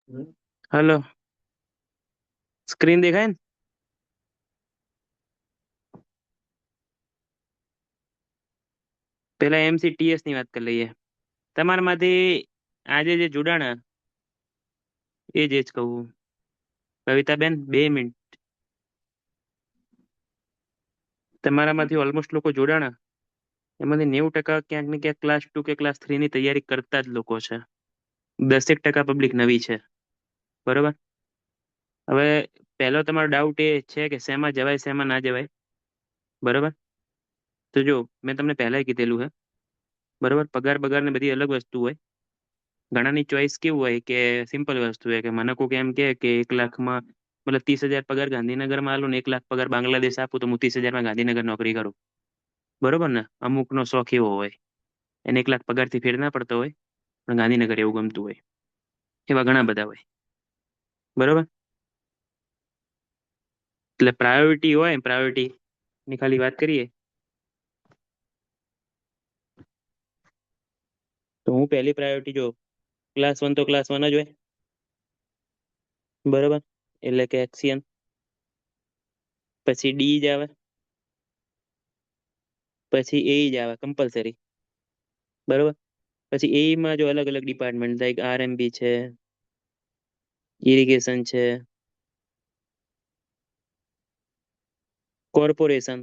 Hello. Screen દેખાય ને? પેલા એમસીટીએસ ની વાત કરી લઈએ. તમારામાંથી આજે જે જોડાણા એ જ કહું. કવિતાબેન, 2 મિનિટ. તમારામાંથી ઓલમોસ્ટ લોકો જોડાણા એમાંથી 90% ક્યાંક ને ક્યાંક ક્લાસ 2 કે ક્લાસ 3 ની તૈયારી કરતા જ લોકો છે. 10% પબ્લિક નવી છે. બરોબર. હવે પહેલો તમારો ડાઉટ એ છે કે શેમાં જવાય શેમાં ના જવાય. બરોબર. તો જો મેં તમને પહેલા કીધેલું હે. બરોબર. પગાર બગાર ને બધી અલગ વસ્તુ હોય. ઘણાની ચોઈસ કેવું હોય કે સિમ્પલ વસ્તુ હોય કે મને કોઈક એમ કે 1 લાખમાં મતલબ 30,000 પગાર ગાંધીનગરમાં આલું ને 1 લાખ પગાર બાંગ્લાદેશ આપું તો હું 30,000માં ગાંધીનગર નોકરી કરું. બરોબર ને? અમુકનો શોખ એવો હોય. એને 1 લાખ પગારથી ફેર ના પડતો હોય પણ ગાંધીનગર એવું ગમતું હોય. એવા ઘણા બધા હોય. બરોબર. એટલે પ્રાયોરિટી હોય, પ્રાયોરિટી ની ખાલી વાત કરીએ તો હું પહેલી પ્રાયોરિટી જો ક્લાસ 1 તો ક્લાસ 1 જ હોય. બરોબર. એટલે કે એક્સિયન. પછી ડી જ આવે. પછી એ જ આવે કમ્પલસરી. બરોબર. પછી એમાં જો અલગ અલગ ડિપાર્ટમેન્ટ લાઈક આરએમબી છે, ઇરિગેશન છે, કોર્પોરેશન,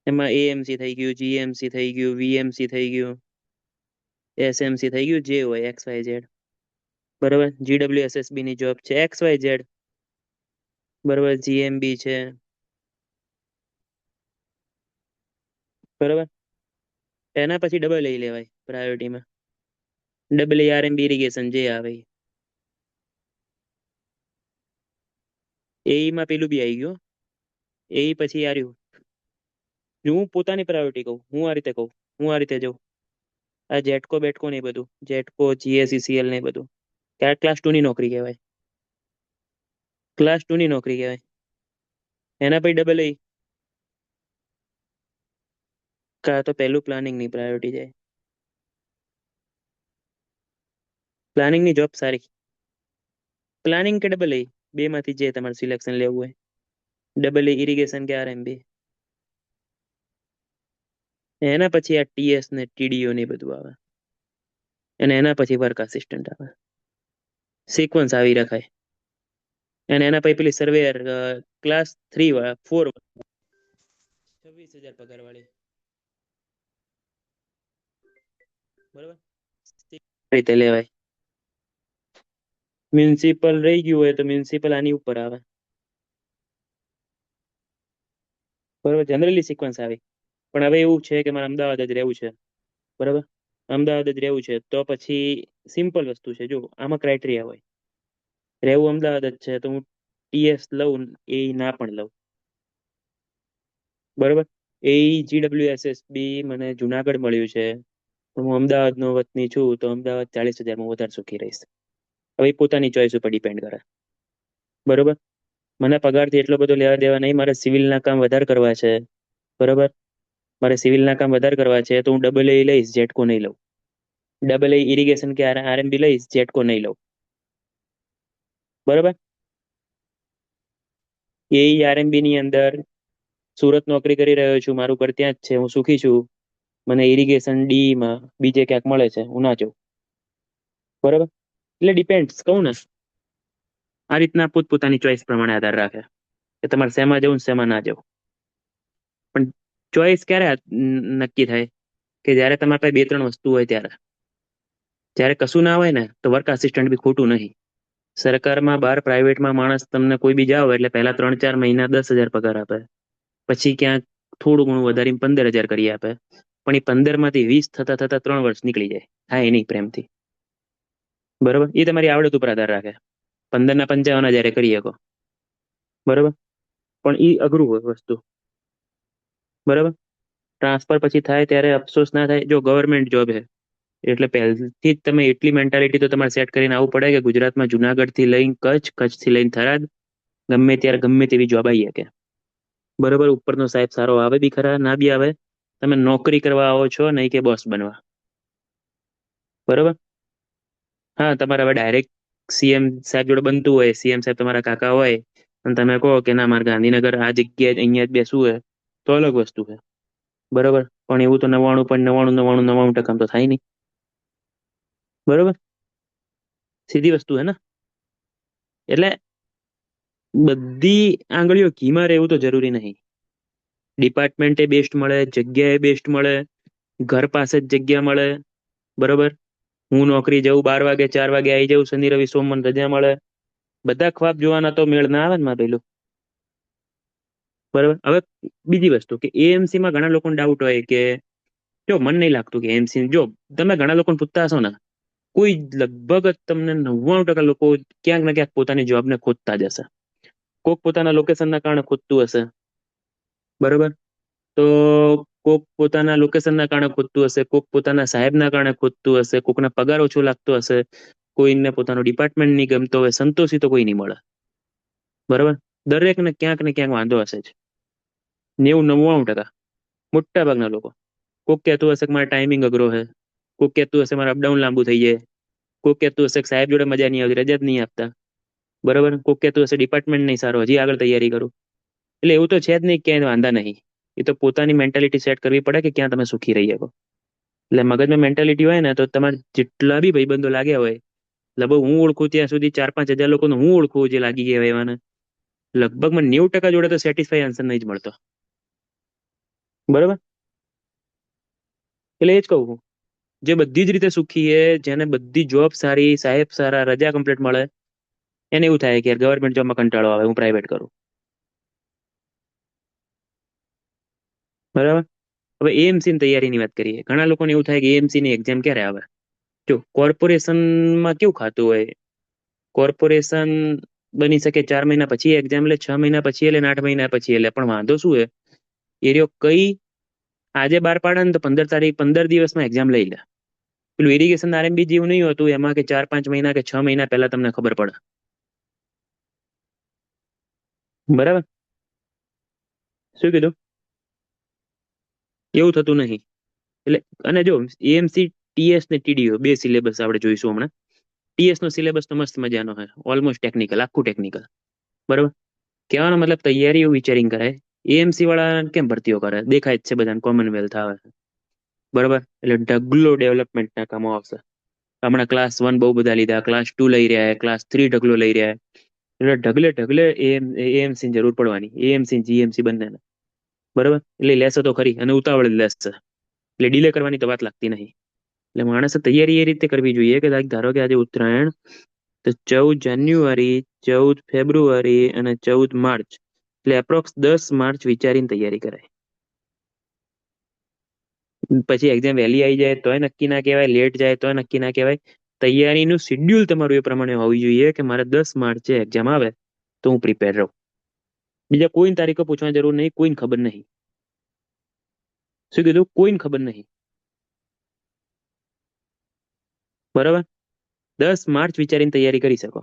એમાં એએમસી થઈ ગયું, જીએમસી થઈ ગયું, વીએમસી થઈ ગયું, એસએમસી થઈ ગયું, જે હોય XYZ. બરોબર. GWSSB ની જોબ છે XYZ. બરોબર. જીએમબી છે. બરોબર. એના પછી ડબલ એ લેવાય પ્રાયોરિટીમાં. ડબલ એ આરએમબી ઇરિગેશન જે આવે. એઈમાં પેલું બી આવી ગયું. એ પછી આર્યું. જો હું પોતાની પ્રાયોરિટી કહું, હું આ રીતે કહું, હું આ રીતે જાઉં. આ જેટકો બેટકો ને એ બધું, જેટકો જીએસઈસીએલ ને એ બધું ત્યારે ક્લાસ 2 ની નોકરી કહેવાય. ક્લાસ 2 ની નોકરી કહેવાય. એના પછી ડબલ એ. કા તો પહેલું પ્લાનિંગ ની પ્રાયોરિટી જાય. પ્લાનિંગ ની જોબ સારી. પ્લાનિંગ કે ડબલ એ, બે માંથી જે તમારે સિલેક્શન લેવું હોય. ડબલ એ ઇરિગેશન કે આરએમબી. એના પછી આ ટીએસ ને ટીડીઓ ને એ બધું આવે. અને એના પછી વર્ક આસિસ્ટન્ટ આવે. સિક્વન્સ આવી રખાય. અને એના પછી પેલી સર્વેયર ક્લાસ 3 4 26,000 પગાર વાળી. બરોબર. રીતે લેવાય. મ્યુનિસિપલ રહી ગયું હોય તો મ્યુનિસિપલ આની ઉપર આવે. બરોબર. જનરલી સિક્વન્સ આવે. પણ હવે એવું છે કે મારે અમદાવાદ જ રહેવું છે. બરાબર. અમદાવાદ જ રહેવું છે તો પછી સિમ્પલ વસ્તુ છે. જો આમાં ક્રાઇટેરિયા હોય. રહેવું અમદાવાદ જ છે તો હું ટીએસ લઉં, એ ના પણ લઉં. બરોબર. એ GWSSB મને જુનાગઢ મળ્યું છે. હું અમદાવાદનો વતની છું તો અમદાવાદ 40,000માં વધારે સુખી રહીશ. હવે એ પોતાની ચોઈસ ઉપર ડિપેન્ડ કરે. બરોબર. મને પગારથી એટલો બધો લેવા દેવા નહીં, મારે સિવિલના કામ વધારે કરવા છે. બરોબર. મારે સિવિલના કામ વધારે કરવા છે તો હું ડબલ એ લઈશ, જેટકો નહીં લઉં. ડબલ એ ઇરિગેશન કે આરએમબી લઈશ, જેટકો નહીં લઉં. બરોબર. એ આરએમબી ની અંદર સુરત નોકરી કરી રહ્યો છું, મારું ઘર ત્યાં જ છે, હું સુખી છું. મને ઇરિગેશન ડી માં બીજે ક્યાંક મળે છે, હું ના જાઉં. બરોબર. એટલે ડિપેન્ડ્સ કહું ને, આ રીતના પોતપોતાની ચોઈસ પ્રમાણે આધાર રાખે કે તમારે શેમાં જવું ને શેમાં ના જવું. પણ ચોઈસ ક્યારે નક્કી થાય કે જ્યારે તમારી પાસે 2 3 વસ્તુ હોય ત્યારે. જ્યારે કશું ના હોય ને તો વર્ક આસિસ્ટન્ટ બી ખોટું નહીં. સરકારમાં બહાર પ્રાઇવેટમાં માણસ તમને કોઈ બી જાવ એટલે પહેલા 3 4 મહિના 10,000 પગાર આપે. પછી ક્યાંક થોડું ઘણું વધારીને 15,000 કરી આપે. પણ એ 15 માંથી 20 થતા થતા 3 વર્ષ નીકળી જાય. હા, એ નહીં પ્રેમથી. બરોબર. એ તમારી આવડત ઉપર આધાર રાખે. 15 ના 55 જ્યારે કરી શકો. બરોબર. પણ એ અઘરું હોય વસ્તુ. બરોબર. ટ્રાન્સફર પછી થાય ત્યારે અફસોસ ના થાય. જો ગવર્મેન્ટ જોબ છે એટલે પહેલથી જ તમે એટલી મેન્ટાલિટી તો તમારે સેટ કરીને આવવું પડે કે ગુજરાતમાં જુનાગઢ થી લઈને કચ્છ, કચ્છ થી લઈને થરાદ ગમે ત્યારે ગમે તેવી જોબ આવી શકે. બરોબર. ઉપરનો સાહેબ સારો આવે બી ખરા, ના બી આવે. તમે નોકરી કરવા આવો છો નહીં કે બોસ બનવા. બરોબર. હા, તમારે હવે ડાયરેક્ટ સીએમ સાહેબ જોડે બનતું હોય, સીએમ સાહેબ તમારા કાકા હોય, અને તમે કહો કે ના મારે ગાંધીનગર આ જગ્યાએ અહીંયા જ બેસવું હોય, તો અલગ વસ્તુ છે. બરોબર. પણ એવું તો 99.9999% તો થાય નહીં. બરોબર. સીધી વસ્તુ હે ને. એટલે બધી આંગળીઓ ઘીમાં રહેવું તો જરૂરી નહીં. ડિપાર્ટમેન્ટ એ બેસ્ટ મળે, જગ્યા એ બેસ્ટ મળે, ઘર પાસે જ જગ્યા મળે. બરોબર. હું નોકરી જઉં 12 વાગે 4 વાગે આવી જાઉં, શનિ રવિ સોમ મને રજા મળે. બધા ખ્વાબ જોવાના તો મેળ ના આવે ને માં પેલું. બરોબર. હવે બીજી વસ્તુ કે એએમસી માં ઘણા લોકોને ડાઉટ હોય કે જો મને નહીં લાગતું કે એમસી જો તમે ઘણા લોકોને પૂછતા હશો ને, કોઈ લગભગ જ તમને 99% લોકો ક્યાંક ને ક્યાંક પોતાની જોબને ખોદતા જ હશે. કોક પોતાના લોકેશનના કારણે ખોદતું હશે. બરોબર. તો કોક પોતાના લોકેશનના કારણે ખોદતું હશે, કોક પોતાના સાહેબના કારણે ખોદતું હશે, કોકને પગાર ઓછો લાગતો હશે, કોઈને પોતાનો ડિપાર્ટમેન્ટ નહીં ગમતો હોય, સંતોષી તો કોઈ નહીં મળે. બરોબર. દરેકને ક્યાંક ને ક્યાંક વાંધો હશે જ. 90 99% મોટા ભાગના લોકો. કોક કહેતું હશે કે મારા ટાઈમિંગ અઘરો છે, કોક કહેતું હશે મારા અપડાઉન લાંબુ થઈ જાય, કોક કહેતું હશે કે સાહેબ જોડે મજા નહીં આવતી, રજા જ નહીં આપતા. બરોબર. કોક કહેતું હશે ડિપાર્ટમેન્ટ નહીં સારો, હજી આગળ તૈયારી કરું. એટલે એવું તો છે જ નહીં, ક્યાંય વાંધા નહીં. એ તો પોતાની મેન્ટાલિટી સેટ કરવી પડે કે ક્યાં તમે સુખી રહી શકો. એટલે મગજમાં મેન્ટાલિટી હોય ને તો તમારે જેટલા બી ભાઈબંધો લાગ્યા હોય, લગભગ હું ઓળખું ત્યાં સુધી 4-5 હજાર લોકોને હું ઓળખું જે લાગી ગયા હોય એવાને, લગભગ મને 90% જોડે તો સેટિસ્ફાઈ આન્સર નહીં જ મળતો. બરોબર. એટલે એ જ કહું છું, જે બધી જ રીતે સુખી છે, જેને બધી જોબ સારી, સાહેબ સારા, રજા કમ્પ્લીટ મળે, એને એવું થાય કે યાર ગવર્મેન્ટ જોબમાં કંટાળો આવે, હું પ્રાઇવેટ કરું. બરાબર. હવે એએમસી ની તૈયારીની વાત કરીએ. ઘણા લોકોને એવું થાય કે એએમસી ની એક્ઝામ ક્યારે આવે. જો કોર્પોરેશનમાં કેવું ખાતું હોય, કોર્પોરેશન બની શકે 4 મહિના પછી એક્ઝામ લે, 6 મહિના પછી લે, 8 મહિના પછી લે, પણ વાંધો શું હે, એરિયો કઈ આજે બાર પાડે ને તો 15 તારીખ 15 દિવસમાં એક્ઝામ લઈ લે. પેલું ઇરિગેશન આરએમબી જેવું નહીં હોતું એમાં કે 4-5 મહિના કે 6 મહિના પહેલા તમને ખબર પડે. બરાબર. શું કીધું? એવું થતું નહીં. એટલે અને જો એએમસી, ટીએસ ને ટીડીઓ બે સિલેબસ આપણે જોઈશું હમણાં. ટીએસ નો સિલેબસ તો મસ્ત મજાનો છે, ઓલમોસ્ટ ટેકનિકલ, આખું ટેકનિકલ. બરાબર. કહેવાનો મતલબ તૈયારી એવું વિચારીને કરાય. એએમસી વાળા કેમ ભરતીઓ કરે, દેખાય જ છે બધાને, કોમનવેલ્થ આવે છે. બરાબર. એટલે ઢગલો ડેવલપમેન્ટના કામો આવશે. હમણાં ક્લાસ 1 બહુ બધા લીધા, ક્લાસ 2 લઈ રહ્યા, ક્લાસ 3 ઢગલો લઈ રહ્યા. એટલે ઢગલે ઢગલે એએમસી ની જરૂર પડવાની, એએમસી જીએમસી બંને. બરાબર. એટલે લેશે તો ખરી, અને ઉતાવળ જ લેશે. એટલે ડીલે કરવાની તો વાત લાગતી નહીં. એટલે માણસે તૈયારી એ રીતે કરવી જોઈએ કે ધારો કે આજે ઉત્તરાયણ, તો 14 જાન્યુઆરી, 14 ફેબ્રુઆરી અને 14 માર્ચ, એટલે એપ્રોક્સ 10 માર્ચ વિચારીને તૈયારી કરાય. પછી એક્ઝામ વહેલી આવી જાય તોય નક્કી ના કહેવાય, લેટ જાય તોય નક્કી ના કહેવાય. તૈયારીનું શિડ્યુલ તમારું એ પ્રમાણે હોવી જોઈએ કે મારે 10 માર્ચે એક્ઝામ આવે તો હું પ્રિપેર રહું. બીજા કોઈને તારીખો પૂછવાની જરૂર નહીં, કોઈને ખબર નહીં. શું કીધું? કોઈને ખબર નહીં. બરાબર. 10 માર્ચ વિચારીને તૈયારી કરી શકો.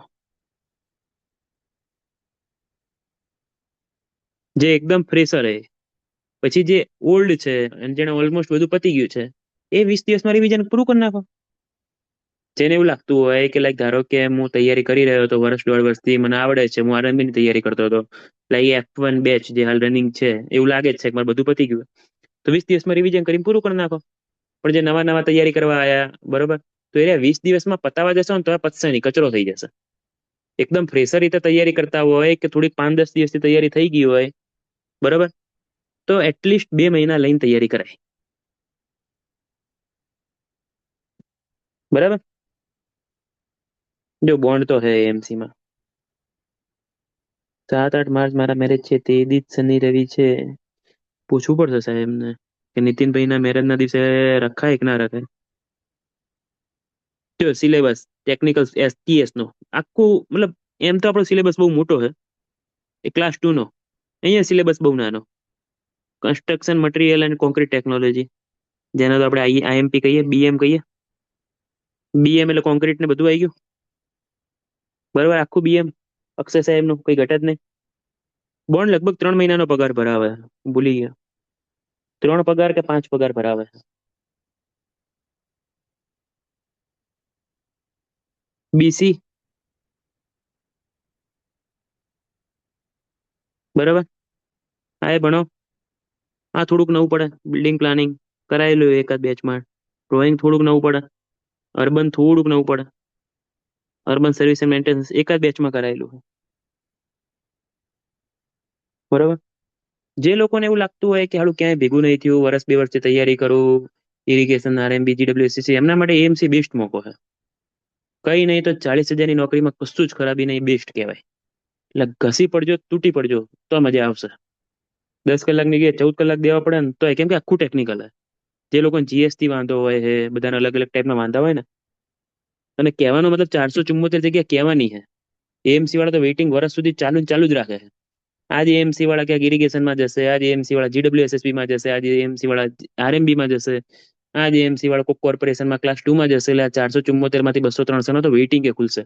જે એકદમ ફ્રેશર છે, પછી જે ઓલ્ડ છે અને જેને ઓલમોસ્ટ બધું પતી ગયું છે, એ 20 દિવસમાં રિવિઝન પૂરું કરી નાખો. જેને એવું લાગતું હોય કે લાઈક ધારો કે હું તૈયારી કરી રહ્યો હતો વર્ષ 1.5 વર્ષથી, મને આવડે છે, હું આરએમબી ની તૈયારી કરતો હતો, લાઈક F1 બેચ જે હાલ રનિંગ છે, એવું લાગે જ છે કે મારે બધું પતી ગયું, તો 20 દિવસમાં રિવિઝન કરીને પૂરું કરી નાખો. પણ જે નવા નવા તૈયારી કરવા આયા, બરોબર, તો એ 20 દિવસમાં પતાવા જશો ને તો પતશે નહીં, કચરો થઈ જશે. એકદમ ફ્રેશર રીતે તૈયારી કરતા હોય કે થોડીક 5-10 દિવસથી તૈયારી થઈ ગઈ હોય, બરોબર, તો એટલીસ્ટ 2 મહિના લઈને તૈયારી કરાય. બરાબર. જો બોન્ડ તો હે એમસી માં. 7-8 માર્ચ મારા મેરેજ છે, તે દી જ શનિ રવિ છે. પૂછવું પડશે સાહેબને કે નીતિનભાઈ ના મેરેજ ના દિવસે રખાય કે ના રખાય. જો સિલેબસ ટેકનિકલ એસટીએસ નો આખું, મતલબ એમ તો આપણો સિલેબસ બહુ મોટો છે, એ ક્લાસ 2 નો. અહીંયા સિલેબસ બહુ નાનો. Construction material and concrete technology, જેને તો આપણે આઈએમપી કહીએ, બીએમ કહીએ. બીએમ એટલે કોન્ક્રીટ ને બધું આવી ગયું. બરાબર. આખું બીએમ અક્ષય સાહેબ નું કઈ ઘટે જ નહીં. બોન્ડ લગભગ 3 મહિનાનો પગાર ભરાવે. ભૂલી ગયા. 3 પગાર કે 5 પગાર ભરાવે. બીસી. બરાબર. આ એ ભણો. આ થોડુંક નવું પડે. બિલ્ડિંગ પ્લાનિંગ કરાયેલું એકાદ બેચમાં. ડ્રોઈંગ થોડુંક નવું પડે. અર્બન થોડુંક નવું પડે. અર્બન સર્વિસ એન્ડ મેન્ટેનન્સ એકાદ બેચમાં કરાયેલું છે. બરાબર. જે લોકોને એવું લાગતું હોય કે હાલું ક્યાંય ભેગું નહીં થયું, વર્ષ બે વર્ષથી તૈયારી કરું, ઇરિગેશન, આરએમબી, જીડબ્લ્યુએસસી, એમના માટે એએમસી બેસ્ટ મોકો છે. કઈ નહીં તો 40,000ની નોકરીમાં કશું જ ખરાબી નહીં, બેસ્ટ કહેવાય. એટલે ઘસી પડજો, તૂટી પડજો, તો મજા આવશે. 10 કલાકની જગ્યાએ 14 કલાક દેવા પડે ને તો કેમ કે આખું ટેકનિકલ છે. જે લોકોને જીએસટી વાંધો હોય છે, બધાને અલગ અલગ ટાઈપના વાંધા હોય ને, અને કહેવાનો મતલબ 474 જગ્યા કહેવાની છે. એએમસી વાળા તો વેઇટિંગ વર્ષ સુધી ચાલુ ને ચાલુ જ રાખે છે. આજે એએમસી વાળા ક્યાંક ઇરિગેશનમાં જશે, આજે એએમસી વાળા જીડબ્લ્યુએસએસબી માં જશે, આજે એએમસી વાળા આરએમબી માં જશે, આજે એએમસી વાળા કોક કોર્પોરેશનમાં ક્લાસ 2 માં જશે. એટલે 474 માંથી 200-300 નો તો વેઇટિંગ એ ખુલશે.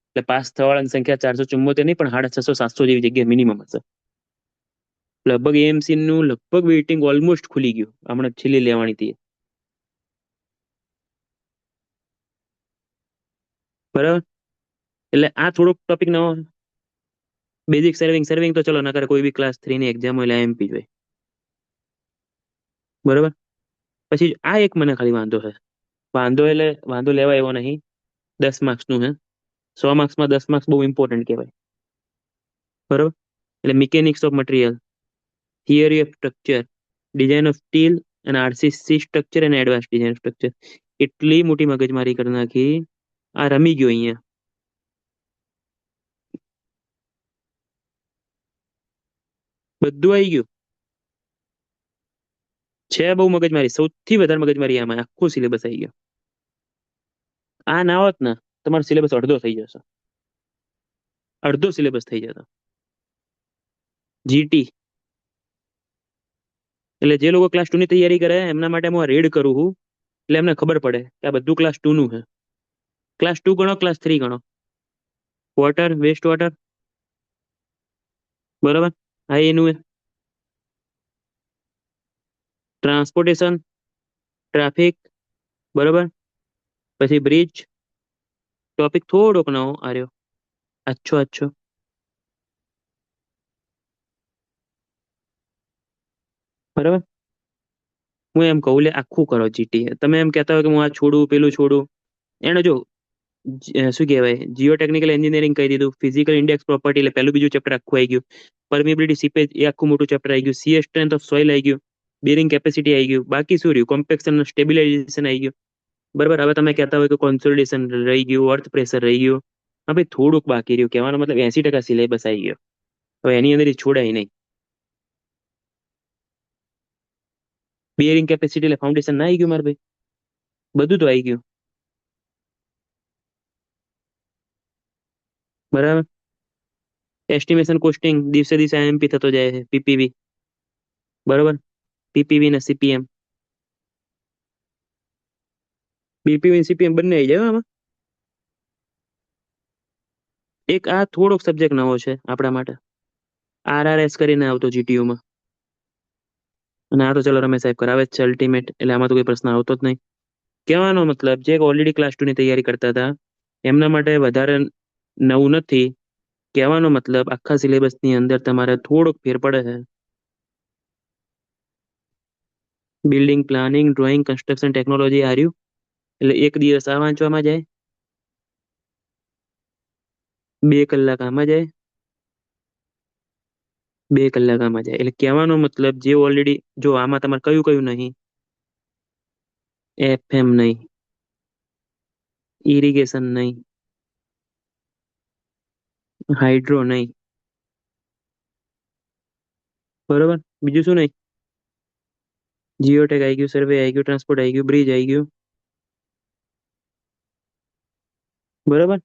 એટલે પાસ થવાળાની સંખ્યા 474 નહીં પણ 650-700 જેવી જગ્યા મિનિમમ હશે. લગભગ એએમસી નું લગભગ વેઇટિંગ ઓલમોસ્ટ ખુલી ગયું, હમણાં છેલ્લી લેવાની હતી. બરાબર. એટલે આ થોડોક ટોપિક નવો. બેઝિક સર્વિંગ સર્વિંગ તો ચલો નકર કોઈ બી ક્લાસ 3 ની એક્ઝામ હોય એટલે એમપી જોઈએ. બરાબર. પછી આ એક મને ખાલી વાંધો છે. વાંધો એટલે વાંધો લેવા એવો નહીં. 10 માર્ક્સ નું હે. 100 માર્ક્સમાં 10 માર્ક્સ બહુ ઇમ્પોર્ટન્ટ કહેવાય. બરાબર. એટલે mechanics of material, theory of structure, design of steel અને આરસીસી સ્ટ્રક્ચર અને એડવાન્સ ડિઝાઇન સ્ટ્રક્ચર. એટલી મોટી મગજમારી કરી નાખી. આ રમી ગયો અહીંયા. બધું આવી ગયું. છે બહુ મગજમારી, સૌથી વધારે મગજમારી આમાં, આખો સિલેબસ આવી ગયો. આ ના હોત ને, તમારો સિલેબસ અડધો થઈ જશે. અડધો સિલેબસ થઈ જતો. જીટી. એટલે જે લોકો ક્લાસ 2 ની તૈયારી કરે એમના માટે હું રેડ કરું છું. એટલે એમને ખબર પડે કે આ બધું ક્લાસ 2 નું છે. ક્લાસ 2 ગણો, ક્લાસ 3 ગણો. Water, waste water. બરાબર. હા એનું ટ્રાન્સપોર્ટેશન, ટ્રાફિક. બરાબર. પછી બ્રિજ. ટોપિક થોડોક નવો આર્યો. અચ્છો અચ્છો. બરાબર. હું એમ કહું લે આખું કરો જીટી. તમે એમ કહેતા હોય કે હું આ છોડું પેલું છોડું. એને જો શું કહેવાય, જીઓ ટેકનિકલ એન્જિનિયરિંગ કહી દીધું, ફિઝિકલ ઇન્ડેક્સ પ્રોપર્ટી એટલે પહેલું બીજું ચેપ્ટર આખું આવી ગયું. પરમિબિલિટી સીપેજ એ આખું મોટું ચેપ્ટર આવી ગયું. સીએસ સ્ટ્રેન્થ ઓફ સોઇલ આવી ગયું. બેરિંગ કેપેસિટી આવી ગયું. બાકી શું રહ્યું? કોમ્પેક્શન સ્ટેબિલાઇઝેશન આવી ગયું. બરાબર. હવે તમે કહેતા હોય કે કોન્સોલિડેશન રહી ગયું, અર્થ પ્રેશર રહી ગયું. હા ભાઈ થોડુંક બાકી રહ્યું, કહેવાનો મતલબ 80% સિલેબસ આવી ગયો. હવે એની અંદર છોડાય નહીં. બિયરિંગ કેપેસિટી એટલે ફાઉન્ડેશન ના આવી ગયું મારે ભાઈ? બધું તો આવી ગયું. બરાબર. એસ્ટિમેશન કોસ્ટિંગ દિવસે દિવસે આઈએમપી થતો જાય છે. પીપીવી. બરાબર. પીપીવી ને સીપીએમ. બીપીવી સીપીએમ બંને આવી જાય હો આમાં. એક આ થોડોક સબ્જેક્ટ નવો છે આપણા માટે. આરઆરએસ કરીને આવતો જીટીયુમાં. અને આ તો ચલો રમેશ સાહેબ કરાવે જ છે અલ્ટિમેટ, એટલે આમાં તો કોઈ પ્રશ્ન આવતો જ નહીં. કહેવાનો મતલબ જે ઓલરેડી ક્લાસ 2 ની તૈયારી કરતા હતા એમના માટે વધારે નવું નથી. કહેવાનો મતલબ આખા સિલેબસ ની અંદર તમારે થોડોક ફેર પડે છે. Building planning, drawing, construction technology હાર્યું. એટલે એક દિવસ આ વાંચવામાં જાય, 2 કલાક આમાં જાય, 2 કલાક આમાં જાય. એટલે કહેવાનો મતલબ જે ઓલરેડી જો આમાં તમારે કયું કયું નહીં. એફએમ નહીં, ઇરિગેશન નહીં, હાઇડ્રો નહીં. બરોબર. બીજું શું નહીં? જીઓટેક આવી ગયું, સર્વે આવી ગયું, ટ્રાન્સપોર્ટ આવી ગયું, બ્રિજ આવી ગયું. બરોબર.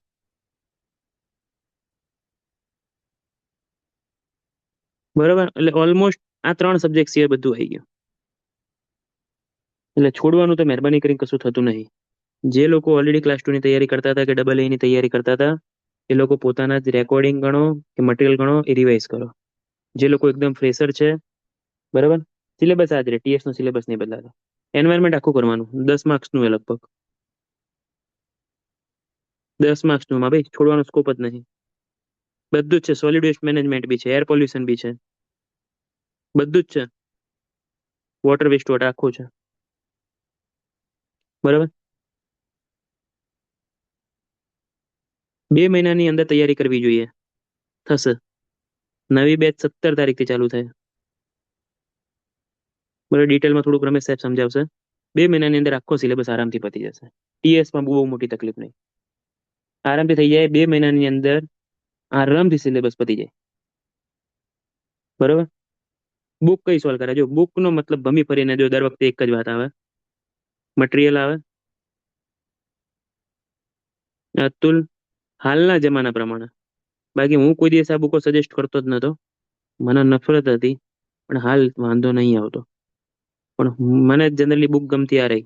બરોબર. એટલે ઓલમોસ્ટ આ 3 સબ્જેક્ટ સિવાય બધું આવી ગયું. એટલે છોડવાનું તો મહેરબાની કરીને કશું થતું નહીં. જે લોકો ઓલરેડી ક્લાસ 2 ની તૈયારી કરતા હતા કે ડબલ ની તૈયારી કરતા હતા એ લોકો પોતાના જ રેકોર્ડિંગ ગણો કે મટીરિયલ ગણો એ રિવાઇઝ કરો. જે લોકો એકદમ ફ્રેશર છે, બરાબર, સિલેબસ આ જ રહે, ટીએસ નો સિલેબસ નહીં બદલાતો. એન્વાયરમેન્ટ આખું કરવાનું, 10 માર્ક્સ નું એ લગભગ. 10 માર્ક્સ નું માં ભાઈ છોડવાનો સ્કોપ જ નહીં. બધું જ છે, સોલિડ વેસ્ટ મેનેજમેન્ટ બી છે, એર પોલ્યુશન બી છે, બધું જ છે, વોટર વેસ્ટ વોટર આખું છે. બરાબર. 2 મહિનાની અંદર તૈયારી કરવી જોઈએ. થશે. નવી બેચ 17 તારીખથી ચાલુ થાય. બરાબર, ડિટેલમાં થોડુંક રમેશ સાહેબ સમજાવશે. 2 મહિનાની અંદર આખો સિલેબસ આરામથી પતી જશે. ટીએસમાં બહુ મોટી તકલીફ નહીં. આરામથી થઈ જાય 2 મહિનાની અંદર. આરામથી સિલેબસ પતી જાય. બરાબર. બુક કઈ સોલ્વ કરે? જો બુક નો મતલબ ભમી ફરીને જો દર વખતે એક જ વાત આવે. મટીરિયલ આવે. અતુલ, હાલના જમાના પ્રમાણે. બાકી હું કોઈ દિવસ આ બુકો સજેસ્ટ કરતો જ નતો. મને નફરત હતી. પણ હાલ વાંધો નહીં આવતો. પણ મને જનરલી બુક ગમતી આ રહી.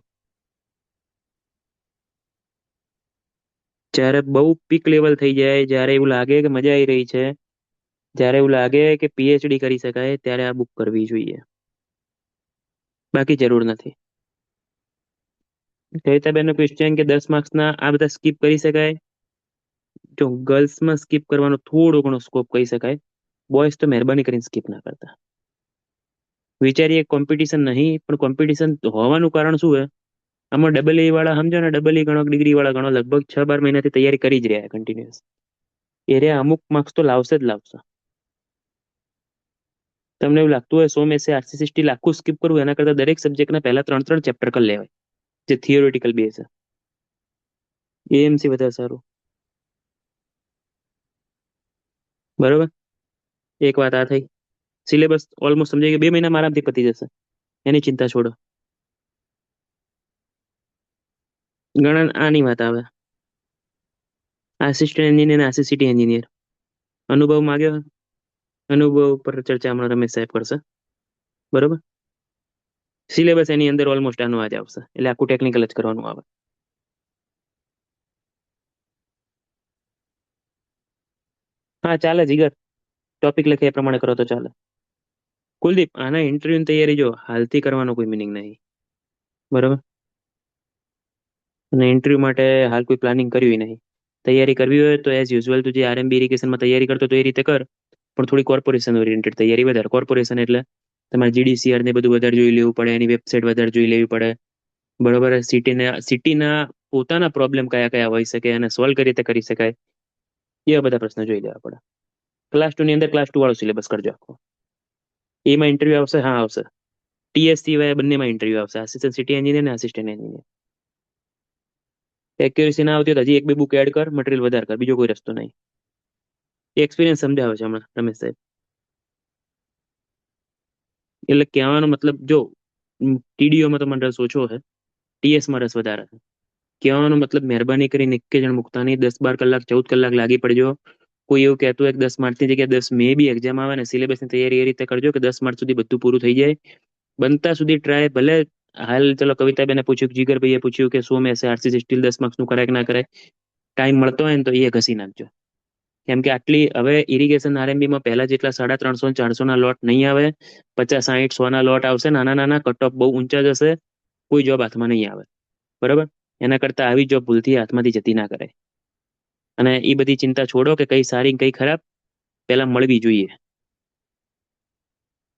જ્યારે બહુ પીક લેવલ થઈ જાય, જ્યારે એવું લાગે કે મજા આવી રહી છે, જ્યારે એવું લાગે કે પીએચડી કરી શકાય, ત્યારે આ બુક કરવી જોઈએ. બાકી જરૂર નથી. કવિતાબેનનો ક્વેશ્ચન કે 10 માર્ક્સના આ બધા સ્કીપ કરી શકાય? જો ગર્લ્સમાં સ્કીપ કરવાનો થોડો ઘણો સ્કોપ કહી શકાય. બોયઝ તો મહેરબાની કરીને સ્કીપ ના કરતા. વિચારીએ કોમ્પિટિશન નહીં, પણ કોમ્પિટિશન હોવાનું કારણ શું છે? આમાં ડબલ એ વાળા સમજો ને, ડબલ એ ગણો, ડિગ્રી વાળા ગણો, લગભગ 6-12 મહિનાથી તૈયારી કરી જ રહ્યા કન્ટિન્યુઅસ. એ રે અમુક માર્ક્સ તો લાવશે જ લાવશે. તમને એવું લાગતું હોય 100 મેં આરસીસીટી લાખું સ્કીપ કરવું, એના કરતા દરેક સબ્જેક્ટના પહેલા 3-3 ચેપ્ટર કરી લેવાય, જે થિયોરિટિકલ બેઝ છે. એએમસી વધારે સારું. બરોબર. એક વાત આ થઈ. સિલેબસ ઓલમોસ્ટ સમજાય કે 2 મહિનામાં આરામથી પતી જશે. એની ચિંતા છોડો. ઘણા આની વાત આવે. આસિસ્ટન્ટ એન્જિનિયર, આસીસીટી એન્જિનિયર. અનુભવ માગ્યો. અનુભવ પર ચર્ચા હમણાં રમેશ સાહેબ કરશે. બરોબર. સિલેબસ એની અંદર ઓલમોસ્ટ આનો જ આવશે, એટલે આખું ટેકનિકલ જ કરવાનું આવે. હા ચાલે જીગર. ટોપિક લખે એ પ્રમાણે કરો તો ચાલે. કુલદીપ, આના ઇન્ટરવ્યુની તૈયારી જો હાલથી કરવાનો કોઈ મિનિંગ નહીં. બરોબર. અને ઇન્ટરવ્યુ માટે હાલ કોઈ પ્લાનિંગ કર્યું નહીં. તૈયારી કરવી હોય તો એઝ યુઝ્યુઅલ તું જે આરએમબી ઇરિગેશનમાં તૈયારી કરતો તો એ રીતે કર. પણ થોડી કોર્પોરેશન ઓરિએન્ટેડ તૈયારી વધારે. કોર્પોરેશન એટલે તમારે જીડીસીઆર ને બધું વધારે જોઈ લેવું પડે, એની વેબસાઇટ વધારે જોઈ લેવી પડે. બરોબર. સિટીના પોતાના પ્રોબ્લેમ કયા કયા હોઈ શકે અને સોલ્વ કઈ રીતે કરી શકાય, એવા બધા પ્રશ્નો જોઈ લેવા પડે. ક્લાસ 2ની અંદર ક્લાસ 2 વાળો સિલેબસ કરજો આખો. એમાં ઇન્ટરવ્યુ આવશે, હા આવશે. ટીએસ સિવાય બંનેમાં ઇન્ટરવ્યુ આવશે, આસિસ્ટન્ટ સિટી એન્જિનિયર ને આસિસ્ટન્ટ એન્જિનિયર. એક્યુરેસી ના આવતી હોય તો હજી 1-2 બુક એડ કર, મટીરિયલ વધારે કર, બીજો કોઈ રસ્તો નહીં. એક્સપિરિયન્સ સમજાવે છે હમણાં રમેશ સાહેબ. એટલે કહેવાનો મતલબ જો ટીડીઓમાં તો મને રસ ઓછો છે, ટીએસમાં રસ વધારે છે. કહેવાનો મતલબ મહેરબાની કરીને એક જણ મુકતા નહીં. 10-12 કલાક, 14 કલાક લાગી પડજો. કોઈ એવું કહેતું હોય કે 10 માર્ચની જગ્યાએ 10 મે બી એક્ઝામ આવે ને, સિલેબસની તૈયારી એ રીતે કરજો કે 10 માર્ચ સુધી બધું પૂરું થઈ જાય. બનતા સુધી ટ્રાય ભલે. હાલ ચલો કવિતાબેને પૂછ્યું, જીગરભાઈએ પૂછ્યું કે 100 મેં આરસીસી સ્ટીલ 10 માર્ક્સનું કરાય કે ના કરાય. ટાઈમ મળતો હોય ને તો એ ઘસી નાખજો. કેમ કે આટલી હવે ઇરિગેશન આરએમબીમાં પહેલા જેટલા 350-400 ના લોટ નહીં આવે. 50-60-100 ના લોટ આવશે, નાના નાના કટ ઓફ બહુ ઊંચા જશે. કોઈ જોબ હાથમાં નહીં આવે. બરોબર. એના કરતા આવી જોબ ભૂલથી હાથમાંથી જતી ના કરાય. અને એ બધી ચિંતા છોડો કે કઈ સારી કઈ ખરાબ, પહેલા મળવી જોઈએ.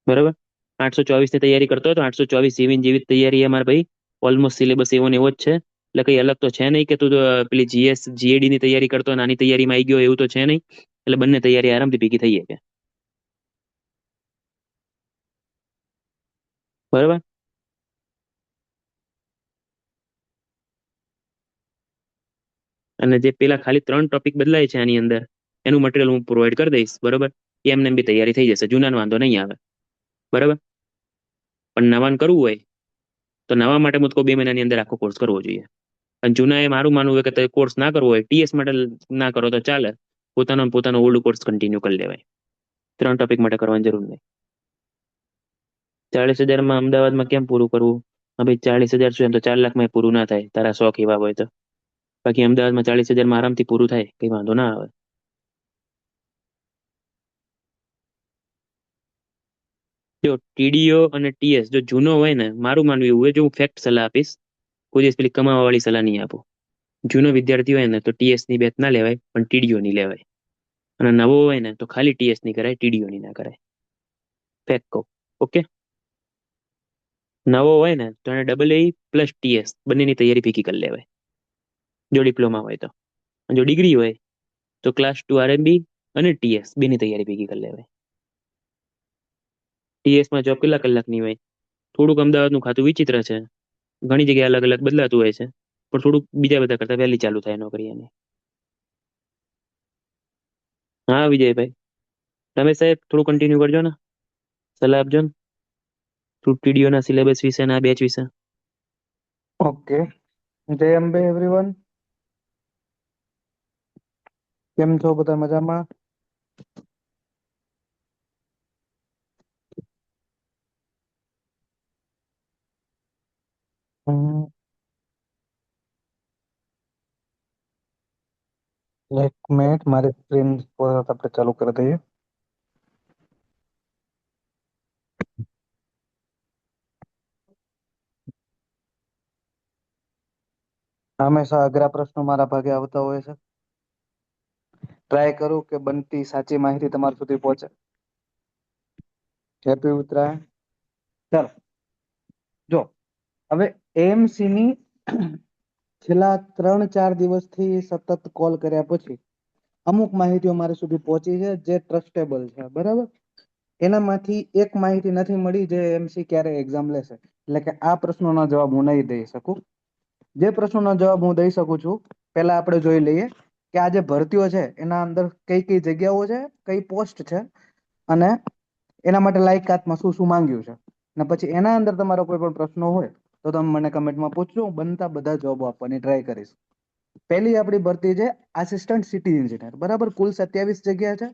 બરોબર. 824 ની તૈયારી કરતો હોય તો 824 જેવી જ તૈયારી અમારે ભાઈ. ઓલમોસ્ટ સિલેબસ એવો ને એવો જ છે. એટલે કઈ અલગ તો છે નહીં કે તું તો પેલી જીએડી ની તૈયારી કરતો હોય, નાની તૈયારીમાં આવી ગયો એવું તો છે નહીં. એટલે બંને તૈયારી આરામથી ભેગી થઈ જાય. બરોબર. અને જે પેલા ખાલી 3 ટોપિક બદલાય છે આની અંદર, એનું મટીરિયલ હું પ્રોવાઈડ કરી દઈશ. બરોબર. એમને બી તૈયારી થઈ જશે, જૂનાનો વાંધો નહીં આવે. બરાબર. પણ નવાન કરવું હોય તો નવા માટે મુજકો 2 મહિનાની અંદર આખો કોર્સ કરવો જોઈએ. અને જૂના એ મારું માનવું હોય કે કોર્સ ના કરવો હોય, ટીએસ માટે ના કરો તો ચાલે. પોતાનો ઓલ્ડ કોર્સ કન્ટિન્યુ કરી લેવાય. 3 ટોપિક માટે કરવાની જરૂર નહીં. 40,000માં અમદાવાદમાં કેમ પૂરું કરવું? હા ભાઈ, 40,000 શું, એમ તો 4 લાખમાં પૂરું ના થાય, તારા શોખ એવા હોય તો. બાકી અમદાવાદમાં 40,000માં આરામથી પૂરું થાય, કઈ વાંધો ના આવે. જો ટીડીઓ અને ટીએસ જો જૂનો હોય ને, મારું માનવું એવું હોય, જો હું ફેક્ટ સલાહ આપીશ, કોઈ દિવસ પેલી કમાવા વાળી સલાહ નહીં આપું. જૂનો વિદ્યાર્થી હોય ને તો ટીએસ ની બેચ ના લેવાય, પણ ટીડીઓ ની લેવાય. અને નવો હોય ને તો ખાલી ટીએસ ની કરાય, ટીડીઓ ની ના કરાય. ફેક કહું. ઓકે. નવો હોય ને તો એને ડબલ એ પ્લસ ટીએસ બંનેની તૈયારી ભેગી કરી લેવાય, જો ડિપ્લોમા હોય તો. અને જો ડિગ્રી હોય તો ક્લાસ 2 આરએમબી અને ટીએસ બેની તૈયારી ભેગી કરી લેવાય. ટીએસ માં જોબ કેટલા કલાકની હોય? થોડુંક અમદાવાદનું ખાતું વિચિત્ર છે, ઘણી જગ્યાએ અલગ અલગ બદલાતું હોય છે, પણ થોડુંક બીજા બધા કરતા વહેલી ચાલુ થાય નોકરી એની. હા વિજયભાઈ, તમે સાહેબ થોડું કન્ટિન્યુ કરજો ને, સલાહ આપજો ને થોડું ટીડીઓ ના સિલેબસ વિશે ના બેચ વિશે. ઓકે, જય અંબે એવરીવન. કેમ છો બધા, મજામાં? હમ, એક મિનિટ, મારી સ્ક્રીન પર આપણે ચાલુ કરી દઈએ. હંમેશા અઘરા પ્રશ્નો મારા ભાગે આવતા હોય છે. ટ્રાય કરું કે બનતી સાચી માહિતી તમારા સુધી પહોંચે. હેપી ઉત્તરાયણ. ચાલો, જો હવે એએમસી ની છેલ્લા 3-4 દિવસથી સતત કોલ કર્યા પછી અમુક માહિતીઓ મારા સુધી પહોંચી છે જે ટ્રસ્ટેબલ છે, બરાબર. એનામાંથી એક માહિતી નથી મળી જે એમસી ક્યારે એક્ઝામ લેશે, એટલે કે આ પ્રશ્નોનો જવાબ હું નહીં દઈ શકું. જે પ્રશ્નોનો જવાબ હું દઈ શકું છું, પહેલા આપણે જોઈ લઈએ કે આ જે ભરતીઓ છે એના અંદર કઈ કઈ જગ્યાઓ છે, કઈ પોસ્ટ છે, અને એના માટે લાયકાતમાં શું શું માંગ્યું છે. અને પછી એના અંદર તમારો કોઈ પણ પ્રશ્ન હોય તો તમે મને કમેન્ટમાં પૂછજો, હું બનતા બધા જવાબો આપવાની ટ્રાય કરીશ. પહેલી આપણી ભરતી છે આસિસ્ટન્ટ સિટી એન્જિનિયર, બરાબર. કુલ 27 જગ્યા છે.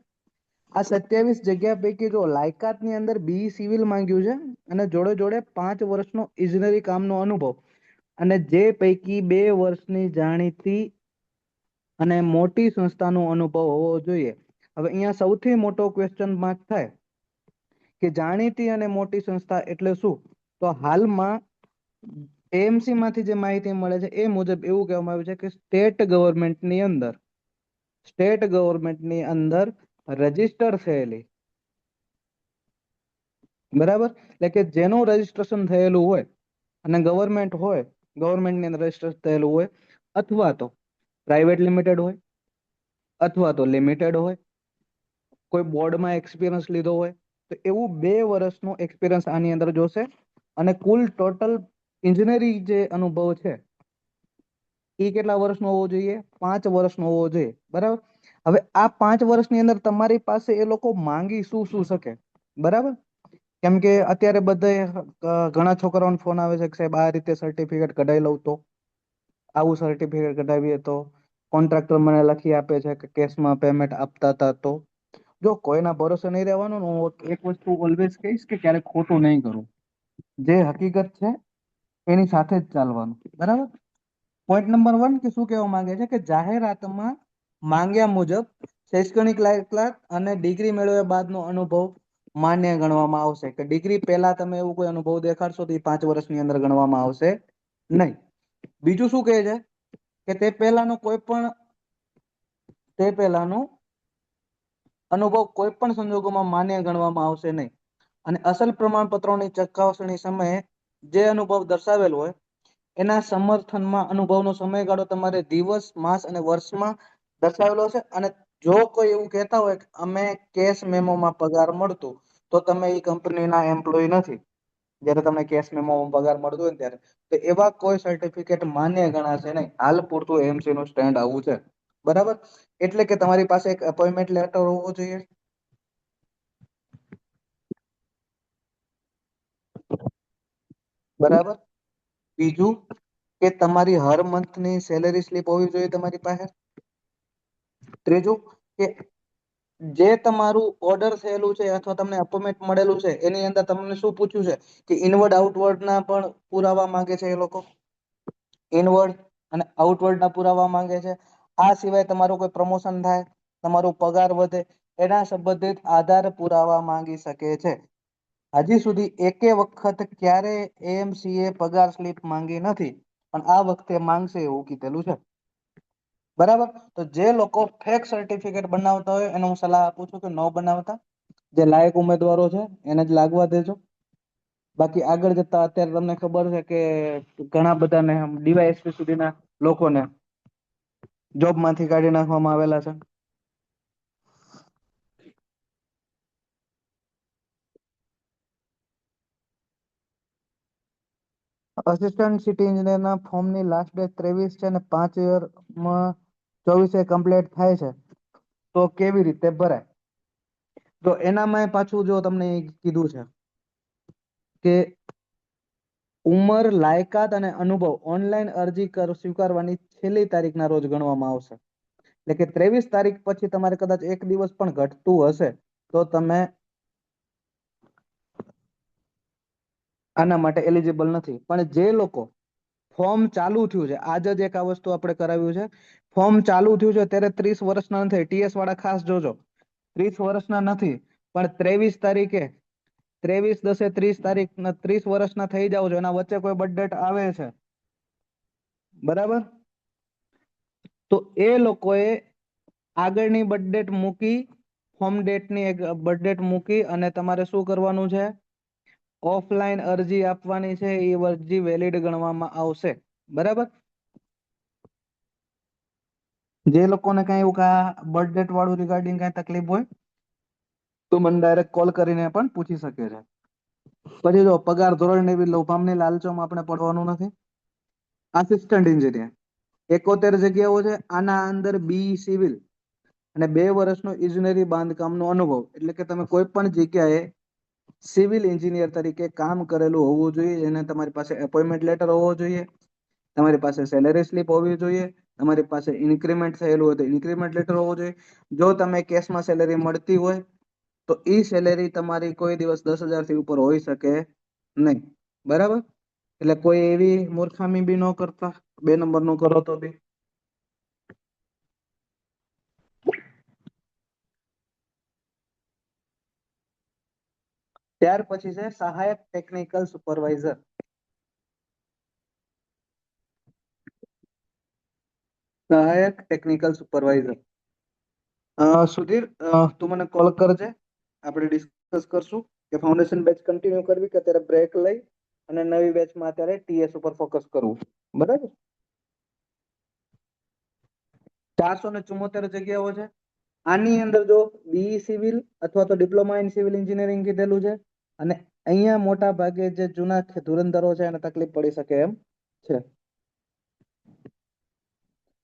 આ 27 જગ્યા પૈકી જો લાયકાતની અંદર બી સિવિલ માંગ્યું છે, અને જોડે જોડે 5 વર્ષનો ઇજનેરી કામનો અનુભવ, અને જે પૈકી 2 વર્ષની જાણીતી અને મોટી સંસ્થાનો અનુભવ હોવો જોઈએ. હવે અહીંયા સૌથી મોટો ક્વેશ્ચન માર્ક થાય કે જાણીતી અને મોટી સંસ્થા એટલે શું? તો હાલમાં એએમસી માંથી જે માહિતી મળે છે એ મુજબ એવું કહેવામાં આવ્યું છે કે સ્ટેટ ગવર્મેન્ટની અંદર રજીસ્ટર થયેલી, બરાબર, એટલે કે જેનું રજીસ્ટ્રેશન થયેલું હોય અને ગવર્મેન્ટ હોય, ગવર્મેન્ટની અંદર રજીસ્ટર થયેલું હોય, અથવા તો પ્રાઇવેટ લિમિટેડ હોય, અથવા તો લિમિટેડ હોય, કોઈ બોર્ડમાં એક્સપિરિયન્સ લીધો હોય, તો એવું 2 વર્ષનો એક્સપિરિયન્સ આની અંદર જોશે. અને કુલ ટોટલ ઇજનેરી જે અનુભવ છે એ કેટલા વર્ષનો હોવો જોઈએ? 5 વર્ષનો હોવો જોઈએ, બરાબર. હવે આ 5 વર્ષની અંદર તમારી પાસે એ લોકો માંગી શું શું શકે, બરાબર. કેમ કે અત્યારે બધા ઘણા છોકરાઓને ફોન આવે છે કે સાહેબ આ રીતે સર્ટિફિકેટ કઢાઈ લઉં તો, આવું સર્ટિફિકેટ કઢાવીએ તો, કોન્ટ્રાક્ટર મને લખી આપે છે કે કેશમાં પેમેન્ટ આપતા હતા તો. જો કોઈના ભરોસે નહીં રહેવાનું ને, હું એક વસ્તુ ઓલવેઝ કહીશ કે ક્યારેક ખોટું નહીં કરું. જે હકીકત છે એની સાથે જ ચાલવાનું, બરાબર. પોઈન્ટ નંબર 1 કે શું કહેવા માંગે છે કે જાહેરાતમાં માંગ્યા મુજબ શૈક્ષણિક લાયકાત અને ડિગ્રી મેળવ્યા બાદનો અનુભવ માન્ય ગણવામાં આવશે. કે ડિગ્રી પહેલા તમે એવું કોઈ અનુભવ દેખાડશો તો એ 5 વર્ષની અંદર ગણવામાં આવશે નહીં. બીજું શું કહે છે કે તે પહેલાનો અનુભવ કોઈ પણ સંજોગોમાં માન્ય ગણવામાં આવશે નહીં. અને અસલ પ્રમાણપત્રોની ચકાસણી સમયે જે અનુભવ દર્શાવેલ હોય એના સમર્થનમાં અનુભવનો સમયગાળો તમારે દિવસ, માસ અને વર્ષમાં દર્શાવેલો છે. અને જો કોઈ એવું કહેતા હોય કે અમે કેશ મેમોમાં પગાર મળતું, તો તમે એ કંપનીના એમ્પ્લોય નથી. જ્યારે તમને કેશ મેમોમાં પગાર મળતો હોય ને ત્યારે, તો એવા કોઈ સર્ટિફિકેટ માન્ય ગણાશે નહીં. હાલ પૂરતું એએમસી નું સ્ટેન્ડ આવું છે, બરાબર. એટલે કે તમારી પાસે એક અપોઇન્ટમેન્ટ લેટર હોવો જોઈએ, બરાબર. બીજું કે તમારી હર મંથની સેલેરી સ્લીપ હોવી જોઈએ તમારી પાસે. ત્રીજું કે જે તમારું ઓર્ડર થયેલું છે અથવા તમને અપોઇન્ટમેન્ટ મળેલું છે એની અંદર તમને શું પૂછ્યું છે કે ઇનવર્ડ આઉટવર્ડ ના પણ પુરાવા માંગે છે એ લોકો. ઇનવર્ડ અને આઉટવર્ડ ના પુરાવા માંગે છે. આ સિવાય તમારું કોઈ પ્રમોશન થાય, તમારો પગાર વધે, એના સંબંધિત આધાર પુરાવા માંગી શકે છે. હજી સુધી એકે વખત ક્યારે એએમસી એ પગાર સ્લીપ માંગી નથી, પણ આ વખતે માંગશે એવું કીધેલું છે. બરાબર. તો જે લોકો ફેક સર્ટિફિકેટ બનાવતા હોય એને હું સલાહ આપું છું કે ન બનાવતા, જે લાયક ઉમેદવારો છે એને જ લાગવા દેજો. બાકી આગળ જતા અત્યારે તમને ખબર છે કે ઘણા બધાને ડીવાયએસપી સુધીના લોકોને જોબ માંથી કાઢી નાખવામાં આવેલા છે. અસિસ્ટન્ટ સિટી એન્જિનિયરના ફોર્મની લાસ્ટ ડેટ 23 છે અને 5 યરમાં 24 કમ્પ્લીટ થાય છે, તો કેવી રીતે ભરાય? તો એનામાં પાછું જો તમને કીધું છે કે ઉંમર, લાયકાત અને અનુભવ ઓનલાઈન અરજી સ્વીકારવાની છેલ્લી તારીખના રોજ ગણવામાં આવશે. એટલે કે 23 તારીખ પછી તમારે કદાચ એક દિવસ પણ ઘટતું હશે તો તમે આના માટે એલિજિબલ નથી. પણ જે લોકો ફોર્મ ચાલુ થયું છે, આજ જ એક આ વસ્તુ આપણે કરાવ્યું છે, ફોર્મ ચાલુ થયું છે ત્યારે 30 વર્ષના નથી. ટીએસ વાળા ખાસ જોજો, 30 વર્ષના નથી પણ 23 તારીખે 23/10/30 તારીખ 30 વર્ષના થઈ જાવ છો, એના વચ્ચે કોઈ બર્થ ડેટ આવે છે, બરાબર, તો એ લોકોએ આગળની બર્થ ડેટ મૂકી, ફોર્મ ડેટની એક બર્થ ડેટ મૂકી અને તમારે શું કરવાનું છે? ઓફલાઈન અરજી આપવાની છે. એ અરજી વેલિડ ગણવામાં આવશે. બરાબર. જે લોકોને કઈ એવું બર્થ ડેટ વાળું રિગાર્ડિંગ કઈ તકલીફ હોય તો મને ડાયરેક્ટ કોલ કરીને પણ પૂછી શકે છે. પછી જો પગાર ધોરણ ને એવી લોભામણી લાલચોમાં આપણે પડવાનું નથી. આસિસ્ટન્ટ એન્જિનિયર 71 જગ્યાઓ છે. આના અંદર બી સિવિલ અને 2 વર્ષનો ઇજનેરી બાંધકામનો અનુભવ, એટલે કે તમે કોઈ પણ જગ્યાએ સિવિલ એન્જિનિયર તરીકે કામ કરેલું હોવું જોઈએ. એને તમારી પાસે એપોઇન્ટમેન્ટ લેટર હોવો જોઈએ, તમારી પાસે સેલેરી સ્લીપ હોવી જોઈએ, તમારી પાસે ઇન્ક્રીમેન્ટ થયેલું હોય તો ઇન્ક્રીમેન્ટ લેટર હોવો જોઈએ. જો તમે કેશમાં સેલેરી મળતી હોય તો ઈ સેલેરી તમારી કોઈ દિવસ 10,000 થી ઉપર હોઈ શકે નહીં. બરાબર. એટલે કોઈ એવી મૂર્ખામી બી ન કરતા, 2 નંબરનું કરો તો બી. ત્યાર પછી છે સહાયક ટેકનિકલ સુપરવાઇઝર. સહાયક ટેકનિકલ સુપરવાઇઝર સુધીર, તું મને કોલ કરજે, આપણે ડિસ્કસ કરશું કે ફાઉન્ડેશન બેચ કન્ટિન્યુ કરવી કે અત્યારે બ્રેક લઈ અને નવી બેચમાં અત્યારે ટીએસ ઉપર ફોકસ કરવું. બરાબર. 474 જગ્યાઓ છે. આની અંદર જો બીઈ સિવિલ અથવા તો ડિપ્લોમા ઇન સિવિલ એન્જિનિયરિંગ કીધેલું છે અને અહીંયા મોટા ભાગે જે જૂના ધુરંધરો છે એને તકલીફ પડી શકે એમ છે.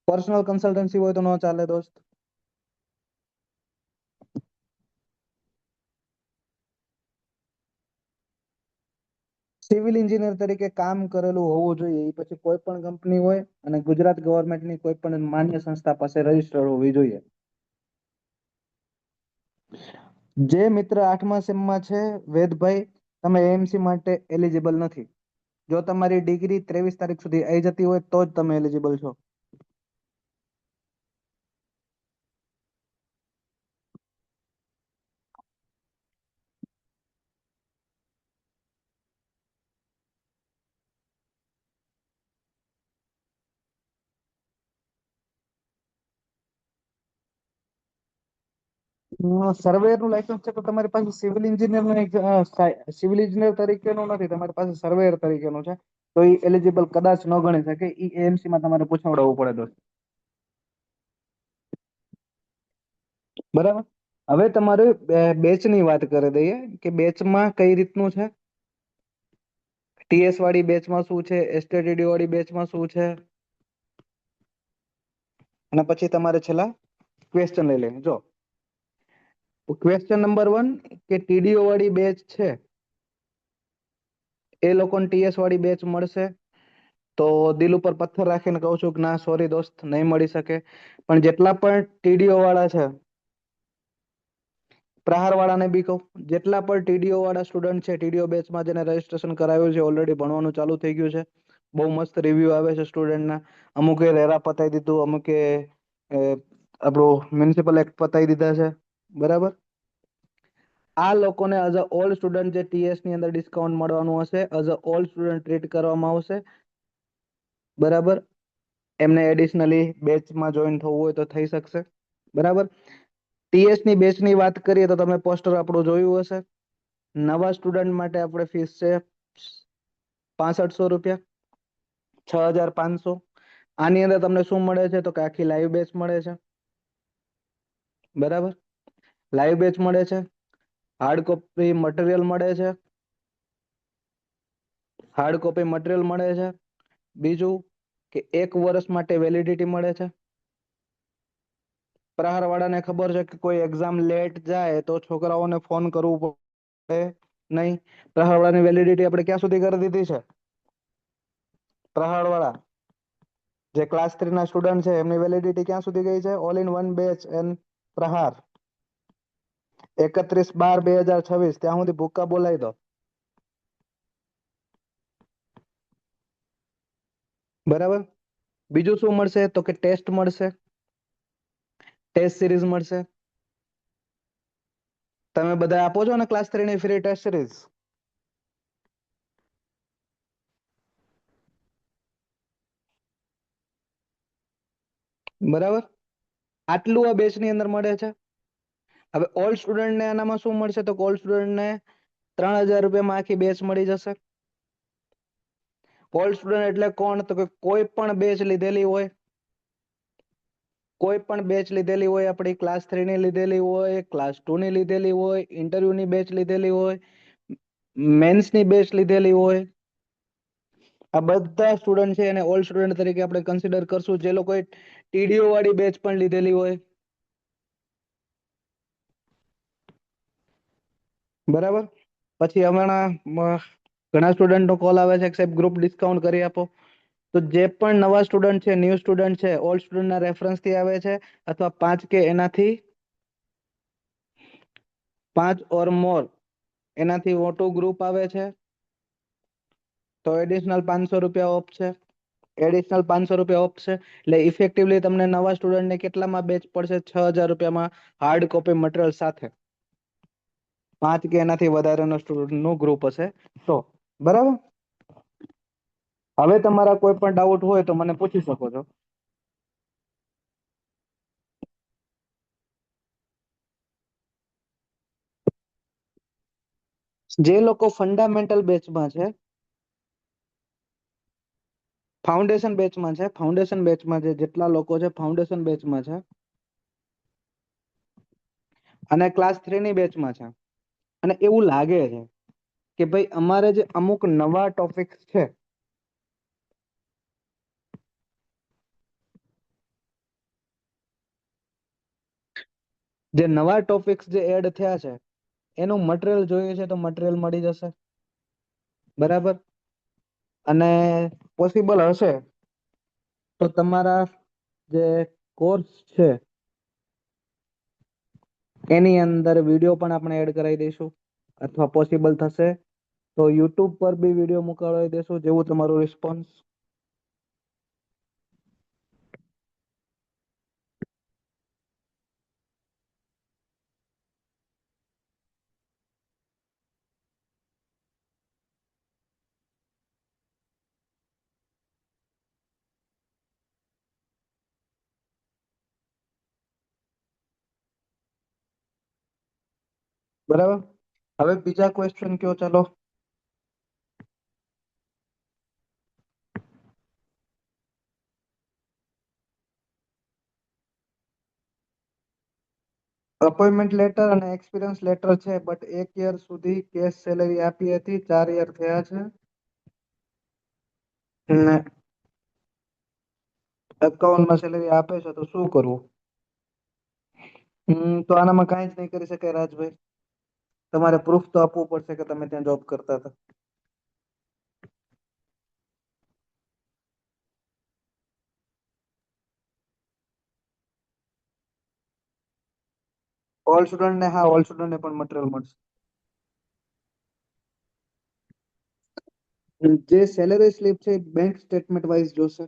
પર્સનલ કન્સલ્ટન્સી હોય તો ન ચાલે દોસ્ત. સિવિલ એન્જિનિયર તરીકે કામ કરેલું હોવું જોઈએ. એ પછી કોઈ પણ કંપની હોય અને ગુજરાત ગવર્મેન્ટની કોઈ પણ માન્ય સંસ્થા પાસે રજીસ્ટર હોવી જોઈએ. જે મિત્ર 8મા સેમમાં છે, વેદભાઈ, તમે એએમસી માટે એલિજિબલ નથી. જો તમારી ડિગ્રી 23 તારીખ સુધી આવી જતી હોય તો જ તમે એલિજિબલ છો. સર્વેયર નું લાયસન્સ છે તો તમારી પાસે સિવિલ એન્જિનિયર સિવિલ એન્જિનિયર તરીકેનું નથી, તમારી પાસે સર્વેયર તરીકેનું છે, તો એ એલિજિબલ કદાચ ન ગણી શકે. એ એએમસી માં તમારે પૂછાવડાવવું પડે દોસ્ત. બરાબર. હવે તમારે બેચ ની વાત કરી દઈએ કે બેચમાં કઈ રીતનું છે. ટીએસ વાળી બેચમાં શું છે, એસટીડીડી વાળી બેચમાં શું છે, અને પછી તમારે છેલ્લા ક્વેશ્ચન લઈ લઈએ. જો ક્વેશ્ચન નંબર 1 કે ટીડીઓ વાળી બેચ છે એ લોકોને ટીએસ વાળી બેચ મળશે? તો દિલ ઉપર પથ્થર રાખીને કહું છું કે ના સોરી દોસ્ત, નહીં મળી શકે. પણ જેટલા પણ ટીડીઓ વાળા છે, પ્રહાર વાળાને બી કહું, જેટલા પણ ટીડીઓ વાળા સ્ટુડન્ટ છે, ટીડીઓ બેચમાં જેને રજીસ્ટ્રેશન કરાવ્યું છે, ઓલરેડી ભણવાનું ચાલુ થઈ ગયું છે, બહુ મસ્ત રિવ્યુ આવે છે સ્ટુડન્ટના, અમુકે રેરા પતાવી દીધું, અમુકે આપણું મ્યુનિસિપલ એક્ટ પતાવી દીધા છે. બરાબર. આ લોકોને એઝ અ ઓલ્ડ સ્ટુડન્ટ જે ટીએસ ની અંદર ડિસ્કાઉન્ટ મળવાનું હશે, as a old student treat કરવામાં આવશે. બરાબર. એમને એડિશનલી બેચમાં જોઈન થવું હોય તો થઈ શકશે. બરાબર. ટીએસ ની બેચની વાત કરીએ તો તમે પોસ્ટર આપણું જોયું હશે. નવા સ્ટુડન્ટ માટે આપણે ફીસ છે 6500 રૂપિયા, 6500. આની અંદર તમને શું મળે છે તો કે આખી લાઈવ બેચ મળે છે. બરાબર. લાઈવ બેચ મળે છે, હાર્ડ કોપી મટીરિયલ મળે છે, હાર્ડ કોપી મટીરિયલ મળે છે. બીજું કે 1 વર્ષ માટે વેલિડિટી મળે છે. પ્રહાર વાળાને ખબર છે કે કોઈ એક્ઝામ લેટ જાય તો છોકરાઓને ફોન કરવું પડે નહીં. પ્રહાર વાળાની વેલિડિટી આપણે ક્યાં સુધી કરી દીધી છે? પ્રહાર વાળા જે ક્લાસ 3 ના સ્ટુડન્ટ છે એમની વેલિડિટી ક્યાં સુધી ગઈ છે? All in one batch and પ્રહાર 31/12/2026 ત્યાં સુધી ભૂક્કા બોલાવી દો. બરાબર. બીજું શું મળશે તો કે ટેસ્ટ મળશે, ટેસ્ટ સિરીઝ મળશે. તમે બધા આપો છો ને ક્લાસ 3 ની ફ્રી ટેસ્ટ સિરીઝ? બરાબર. આટલું આ બેચ ની અંદર મળે છે. હવે ઓલ્ડ સ્ટુડન્ટ ને આનામાં શું મળશે તો ઓલ્ડ સ્ટુડન્ટ ને 3000 રૂપિયામાં આખી બેચ મળી જશે. ઓલ્ડ સ્ટુડન્ટ એટલે કોણ તો કે કોઈ પણ બેચ લીધેલી હોય, કોઈ પણ બેચ લીધેલી હોય, આપણી ક્લાસ 3 ની લીધેલી હોય, ક્લાસ 2 ની લીધેલી હોય, ઇન્ટરવ્યુ ની બેચ લીધેલી હોય, મેન્સ ની બેચ લીધેલી હોય, આ બધા સ્ટુડન્ટ છે એને ઓલ્ડ સ્ટુડન્ટ તરીકે આપણે કન્સિડર કરશું. જે લોકોએ ટીડીઓ વાળી બેચ પણ લીધેલી હોય. બરાબર. પછી હમણાં ઘણા સ્ટુડન્ટ નો કોલ આવે છે કે સાહેબ ગ્રુપ ડિસ્કાઉન્ટ કરી આપો. તો જે પણ નવા સ્ટુડન્ટ છે, ન્યૂ સ્ટુડન્ટ છે, ઓલ્ડ સ્ટુડન્ટના રેફરન્સથી આવે છે અથવા 5 કે એનાથી 5 ઓર મોર એનાથી મોટું ગ્રુપ આવે છે તો એડિશનલ 500 રૂપિયા ઓફ છે. એડિશનલ 500 રૂપિયા ઓફ છે. એટલે ઇફેક્ટિવલી તમને નવા સ્ટુડન્ટને કેટલામાં બેચ પડશે? 6000 રૂપિયામાં હાર્ડ કોપી મટીરિયલ સાથે. 5 કે એનાથી વધારેનો સ્ટુડન્ટનું ગ્રુપ હશે તો. બરાબર. હવે તમારા કોઈ પણ ડાઉટ હોય તો મને પૂછી શકો છો. જે લોકો ફંડામેન્ટલ બેચમાં છે, ફાઉન્ડેશન બેચમાં છે, ફાઉન્ડેશન બેચમાં છે, જેટલા લોકો છે ફાઉન્ડેશન બેચમાં છે અને ક્લાસ 3 ની બેચમાં છે, અને એવું લાગે છે કે ભાઈ અમારે જે અમુક નવા ટોપિક્સ છે, જે નવા ટોપિક્સ જે એડ થયા છે એનું મટીરિયલ જોઈએ છે તો મટીરિયલ મળી જશે. બરાબર. અને પોસિબલ હશે તો તમારા જે કોર્સ છે એની અંદર વિડીયો પણ આપણે એડ કરાવી દઈશું, અથવા પોસિબલ થશે તો યુટ્યુબ પર બી વિડીયો મુકાવી દેશું, જેવું તમારું રિસ્પોન્સ. બરાબર. હવે બીજા ક્વેશ્ચન કયો ચાલો. અપોઇન્ટમેન્ટ લેટર અને એક્સપિરિયન્સ લેટર છે, બટ 1 યર સુધી કેશ સેલેરી આપી હતી, 4 યર થયા છે ને એકાઉન્ટમાં સેલેરી આપે છે તો શું કરવું? તો આનામાં કાંઈ જ નહીં કરી શકાય રાજભાઈ. તમારે પ્રૂફ તો આપવું પડશે કે તમે ત્યાં જોબ કરતા હતા. ઓલ સ્ટુડન્ટ ને, હા, ઓલ સ્ટુડન્ટ ને પણ મટીરિયલ મળશે. જે સેલેરી સ્લિપ છે બેંક સ્ટેટમેન્ટ વાઇઝ જોશે.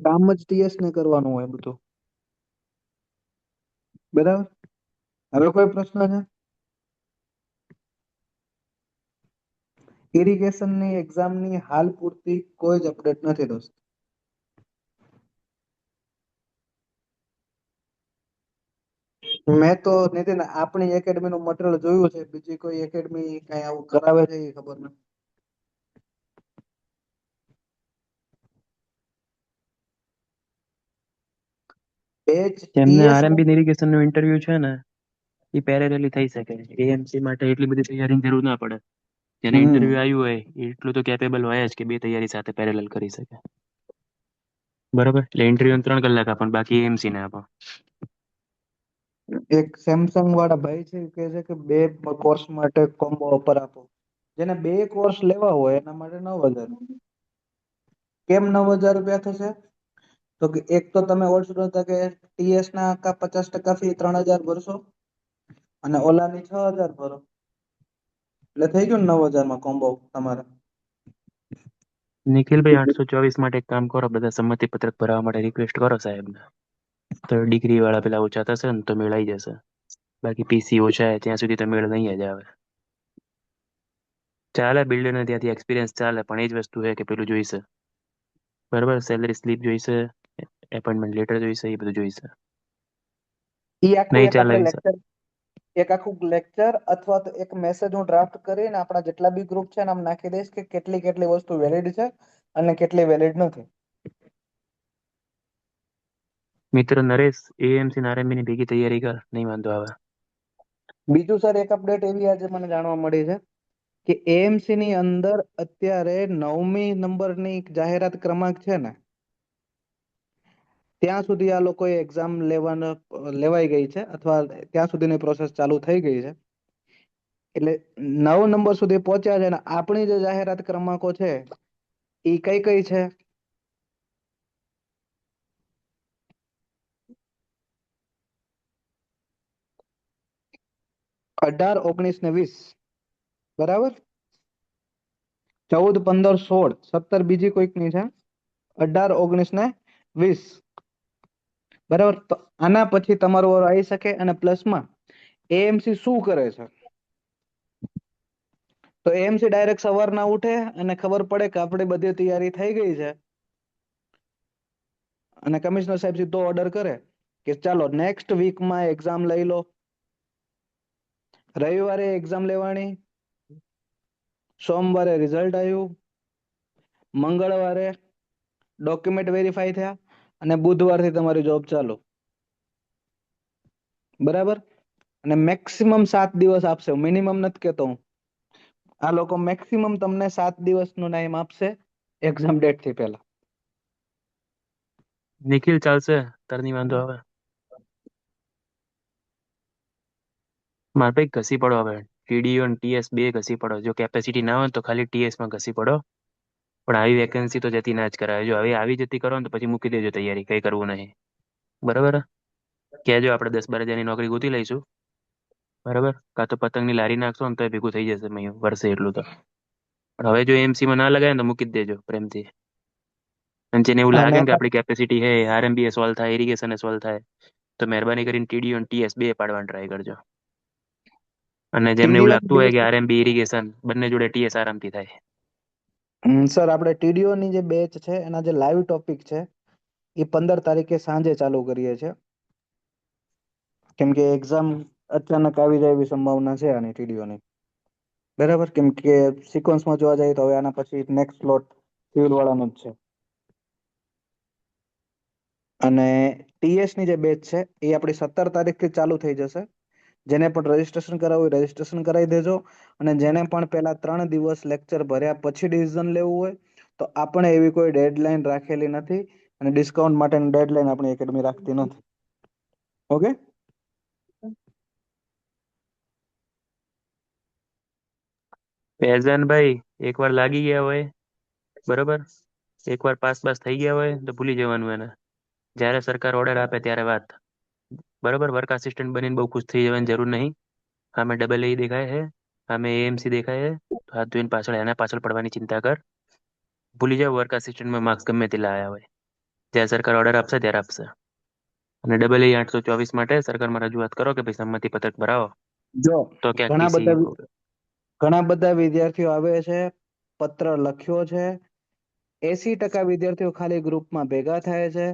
કામ જ ટીએસ ને કરવાનું હોય બધું. બરાબર. હવે કોઈ પ્રશ્ન છે? ઇરિગેશનની એક્ઝામની હાલ પૂરતી કોઈ જ અપડેટ નથી દોસ્ત. મેં તો નીતિન આપણી એકેડમી નું મટીરિયલ જોયું છે, બીજી કોઈ એકેડમી કઈ આવું કરાવે છે એ ખબર નથી. બેચ જેમને ટીએસ આરએમબી ઇરિગેશન નું ઇન્ટરવ્યુ છે ને એ પેરેલલી થઈ શકે. એએમસી માટે એટલી બધી તૈયારીની જરૂર ના પડે. જેને હમ ઇન્ટરવ્યુ આવ્યું હોય એ એટલું તો કેપેબલ હોય જ કે બે તૈયારી સાથે પેરેલલ કરી શકે. બરોબર, એટલે ઇન્ટરવ્યુ 3 કલાક આપણ બાકી એએમસી ને આપો. એક સેમસંગ વાળા ભાઈ છે એ કહે છે કે બે કોર્સ માટે કોમ્બો ઓફર આપો. જેને બે કોર્સ લેવા હોય એના માટે 9,000. કેમ 9,000 રૂપિયા થશે? તો કે એક તો તમે ઓળખો તો કે ટીએસ ના 50% ફી 3,000 ભરશો અને ઓલાની 6,000 ભરો એટલે થઈ ગયું ને 9,000 માં કોમ્બો તમારે. નિખિલભાઈ 824 માટે એક કામ કરો, બધા સંમતિ પત્રક ભરવા માટે રિક્વેસ્ટ કરો સાહેબને. તો ડિગ્રી વાળા પેલા ઓછા થશે ને તો મેળાઈ જશે. બાકી પીસી ઓછા ત્યાં સુધી તો મેળ નહીં જ આવે. ચાલે બિલ્ડર ને ત્યાંથી એક્સપિરિયન્સ ચાલે, પણ એ જ વસ્તુ છે કે પેલું જોઈશે. બરાબર, સેલરી સ્લીપ જોઈશે, એપોઇન્ટમેન્ટ લેટર જોઈશે, એ બધું જોઈશે. ઈ આખું નહીં એક ચાલે આપણે એ લેક્ચર, એક આખું લેક્ચર અથવા તો એક મેસેજ હું ડ્રાફ્ટ કરીને આપણા જેટલા બી ગ્રુપ છે ને આમ નાખી દઈશ કે કેટલી કેટલી વસ્તુ વેલિડ છે અને કેટલી વેલિડ નથી. મિત્ર નરેશ, એએમસી અને આરએમબી ની ભેગી તૈયારી કર, નહીં વાંધો આવે. બીજું સર એક અપડેટ એવી આજે મને જાણવા મળી છે કે એએમસી ની અંદર અત્યારે 9મી નંબરની જાહેરાત ક્રમાંક છે ને ત્યાં સુધી આ લોકોએ એક્ઝામ લેવાઈ ગઈ છે અથવા ત્યાં સુધીની પ્રોસેસ ચાલુ થઈ ગઈ છે. એટલે 9 નંબર સુધી પહોંચ્યા છે અને આપણી જે જાહેરાત ક્રમાંકો છે એ કઈ કઈ છે? 18, 19 ને 20, બરાબર. 14, 15, 16, 17 બીજી કોઈકની છે, 18, 19 ને 20, બરાબર. તો આના પછી તમારો વારો આવી શકે. અને પ્લસમાં એએમસી શું કરે છે? તો એએમસી ડાયરેક્ટ સવારના ઉઠે અને ખબર પડે કે આપણી બધી તૈયારી થઈ ગઈ છે અને કમિશનર સાહેબ સીધો ઓર્ડર કરે કે ચાલો નેક્સ્ટ વીકમાં એક્ઝામ લઈ લો. રવિવારે એક્ઝામ લેવાની, સોમવારે રિઝલ્ટ આવ્યું, મંગળવારે ડોક્યુમેન્ટ વેરીફાઈ થયા અને બુધવારથી તમારી જોબ ચાલુ. બરાબર. અને મેક્સિમમ 7 દિવસ આપશે, મિનિમમ નથી કેતો હું. આ લોકો મેક્સિમમ તમને 7 દિવસનો ટાઈમ આપશે એક્ઝામ ડેટ થી પહેલા. નિખિલ ચાલશે, તાર નહીં વાંધો આવે. મારે ભાઈ ઘસી પડો હવે. ટીડીઓ અને ટીએસ બે ઘસી પડો. જો કેપેસિટી ના હોય તો ખાલી ટીએસ માં ઘસી પડો. પણ આવી વેકેન્સી તો જતી ના જ કરાવે. જો હવે આવી જતી કરો ને તો પછી મૂકી દેજો તૈયારી, કઈ કરવું નહીં. બરાબર, કહેજો આપણે 10-12 હજારની નોકરી ગોતી લઈશું. બરાબર, કાં તો પતંગની લારી નાખશો ને તો ભેગું થઈ જશે વર્ષે એટલું તો. પણ હવે જો એમસી માં ના લગાય ને તો મૂકી જ દેજો પ્રેમથી. અને જેને એવું અને લાગે ને કે આપણી કેપેસિટી છે, આરએમબી એ સોલ્વ થાય, ઇરિગેશન એ સોલ્વ થાય, તો મહેરબાની કરીને ટીડીઓ અને ટીએસ બે પાડવાનું ટ્રાય કરજો. અને જેમને એવું ટીડીઓ લાગતું હોય કે આરએમબી ઇરિગેશન બંને જોડે ટીએસ આરામથી થાય. સર આપણે ટીડીઓ ની જે બેચ છે એના જે લાઈવ ટોપિક છે એ 15 તારીખે સાંજે ચાલુ કરીએ છીએ, કેમ કે એક્ઝામ અચાનક આવી જાય એવી સંભાવના છે આની ટીડીઓની. બરાબર, કેમ કે સિક્વન્સમાં જોવા જાય તો હવે આના પછી નેક્સ્ટ સ્લોટ સિવિલ વાળાનો જ છે. અને ટીએસ ની જે બેચ છે એ આપણી 17 તારીખથી ચાલુ થઈ જશે. જેને પણ રજીસ્ટ્રેશન કરાવવું હોય રજીસ્ટ્રેશન કરાવી દેજો. અને જેને પણ પેલા 3 દિવસ લેક્ચર ભર્યા પછી ડિસિઝન લેવું હોય તો આપણે એવી કોઈ ડેડલાઈન રાખેલી નથી અને ડિસ્કાઉન્ટ માટેની ડેડલાઈન આપણી એકેડમી રાખતી નથી. ઓકે. ફૈઝાનભાઈ, એકવાર લાગી ગયા હોય, બરોબર, એકવાર પાસ પાસ થઈ ગયા હોય તો ભૂલી જવાનું એને. જ્યારે સરકાર ઓર્ડર આપે ત્યારે વાત. બરોબર, વર્ક આસિસ્ટન્ટ બનીને બહુ ખુશ થઈ જવાની જરૂર નહીં. સામે ડબલ એ દેખાય છે, સામે એએમસી દેખાય છે, તો હાથ ધોઈને પાછળ એના પાછળ પડવાની ચિંતા કર. ભૂલી જાવ વર્ક આસિસ્ટન્ટમાં માર્ક્સ ગમે તે લાયા હોય. જ્યારે સરકાર ઓર્ડર આપશે ત્યારે આપશે. અને ડબલ એ 824 માટે સરકારમાં રજૂઆત કરો કે ભાઈ સંમતિ પત્રક ભરાવો. જો તો ક્યાંક ઘણા ટીસી. બધા ઘણા બધા વિદ્યાર્થીઓ આવે છે, પત્ર લખ્યો છે, 80% વિદ્યાર્થીઓ ખાલી ગ્રુપમાં ભેગા થાય છે,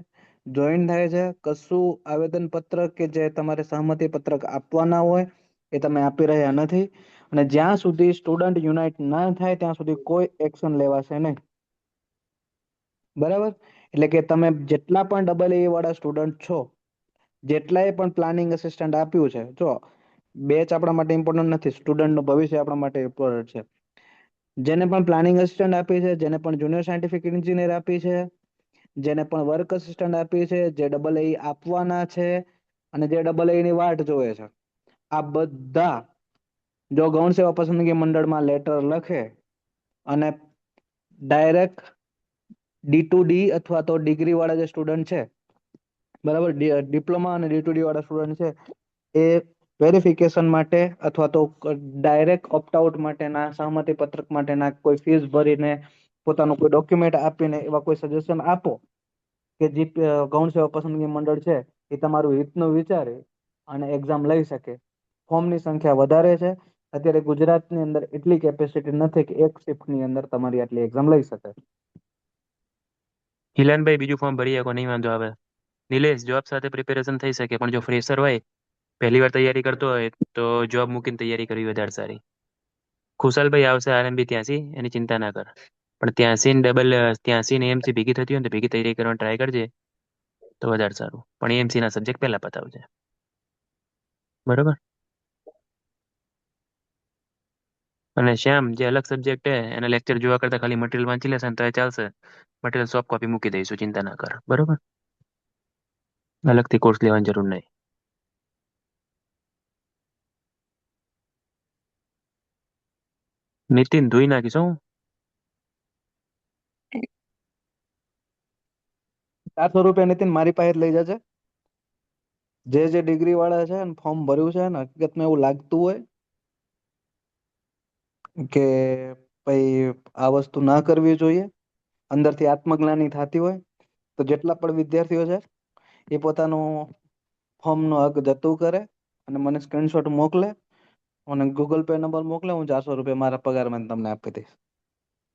જોઈન થાય છે, કશું આવેદન પત્ર કે જે તમારે સહમતિ પત્રક આપવાના હોય એ તમે આપી રહ્યા નથી. અને જ્યાં સુધી સ્ટુડન્ટ યુનાઇટ ના થાય ત્યાં સુધી કોઈ એક્શન લેવાશે નહીં. બરાબર? એટલે કે તમે જેટલા પણ ડબલ એ વાળા સ્ટુડન્ટ છો, જેટલાએ પણ પ્લાનિંગ અસિસ્ટન્ટ આપ્યું છે, જો બેચ આપણા માટે ઇમ્પોર્ટન્ટ નથી, સ્ટુડન્ટનું ભવિષ્ય આપણા માટે ઇમ્પોર્ટન્ટ છે. જેને પણ પ્લાનિંગ અસિસ્ટન્ટ આપી છે, જેને પણ જુનિયર સાયન્ટિફિક એન્જિનિયર આપી છે, જેને પણ વર્ક અસિસ્ટન્ટ આપી છે, જે ડબલ એ આપવાના છે, અને જે ડબલ એ ની વાટ જોવે છે, આ બધા જો ગૌણ સેવા પસંદગી મંડળમાં લેટર લખે અને ડાયરેક્ટ D2D અથવા તો ડિગ્રી વાળા જે સ્ટુડન્ટ છે, બરાબર, ડિપ્લોમા અને D2D વાળા સ્ટુડન્ટ છે, એ વેરિફિકેશન માટે અથવા તો ડાયરેક્ટ ઓપ્ટ આઉટ માટેના સહમતિ પત્રક માટેના કોઈ ફીસ ભરીને પોતાનું કોઈ ડોક્યુમેન્ટ આપીને એવા કોઈ સજેશન આપો કે જે ગૌણ સેવા પસંદગી મંડળ છે એ તમારું હિતનું વિચારે અને એક્ઝામ લઈ શકે. ફોર્મની સંખ્યા વધારે છે. અત્યારે ગુજરાતની અંદર એટલી કેપેસિટી નથી કે એક શિફ્ટની અંદર તમારી આટલી એક્ઝામ લઈ શકે. હિલાનભાઈ બીજું ફોર્મ ભરી શકો, નહીં વાંધો આવે. નિલેશ, જોબ સાથે પ્રિપેરેશન થઈ શકે, પણ જો ફ્રેશર હોય, પહેલી વાર તૈયારી કરતો હોય, તો જોબ મૂકીને તૈયારી કરવી વધારે સારી. ખુશાલભાઈ આવશે RMB 83, એની ચિંતા ના કર. પણ 83 ને ડબલ 83 ને AMC ભેગી થતી હોય ને તો ભેગી તૈયારી કરવાની ટ્રાય કરજે, તો વધારે સારું. પણ AMC ના સબ્જેક્ટ પહેલા પતાવજે. બરોબર. અને શ્યામ, જે અલગ સબ્જેક્ટ છે એના લેક્ચર જોવા કરતા ખાલી મટીરિયલ વાંચી લેશે ને તો એ ચાલશે. મટીરિયલ સોફ્ટ કોપી મૂકી દઈશું, ચિંતા ના કર. બરોબર. અલગથી કોર્સ લેવાની જરૂર નહીં. નીતિન, ધોઈ નાખીશ હું. 400 રૂપિયા નીતિન મારી પાસે જ લઈ જજે. જે ડિગ્રી વાળા છે ને ફોર્મ ભર્યું છે ને, હકીકતમાં એવું લાગતું હોય કે ભાઈ આ વસ્તુ ના કરવી જોઈએ, અંદરથી આત્મગ્લાનિ થતી હોય, તો જેટલા પણ વિદ્યાર્થીઓ છે એ પોતાનું ફોર્મનો હક જતું કરે અને મને સ્ક્રીનશોટ મોકલે અને ગૂગલ પે નંબર મોકલે, હું 400 રૂપિયા મારા પગારમાં તમને આપી દઈશ.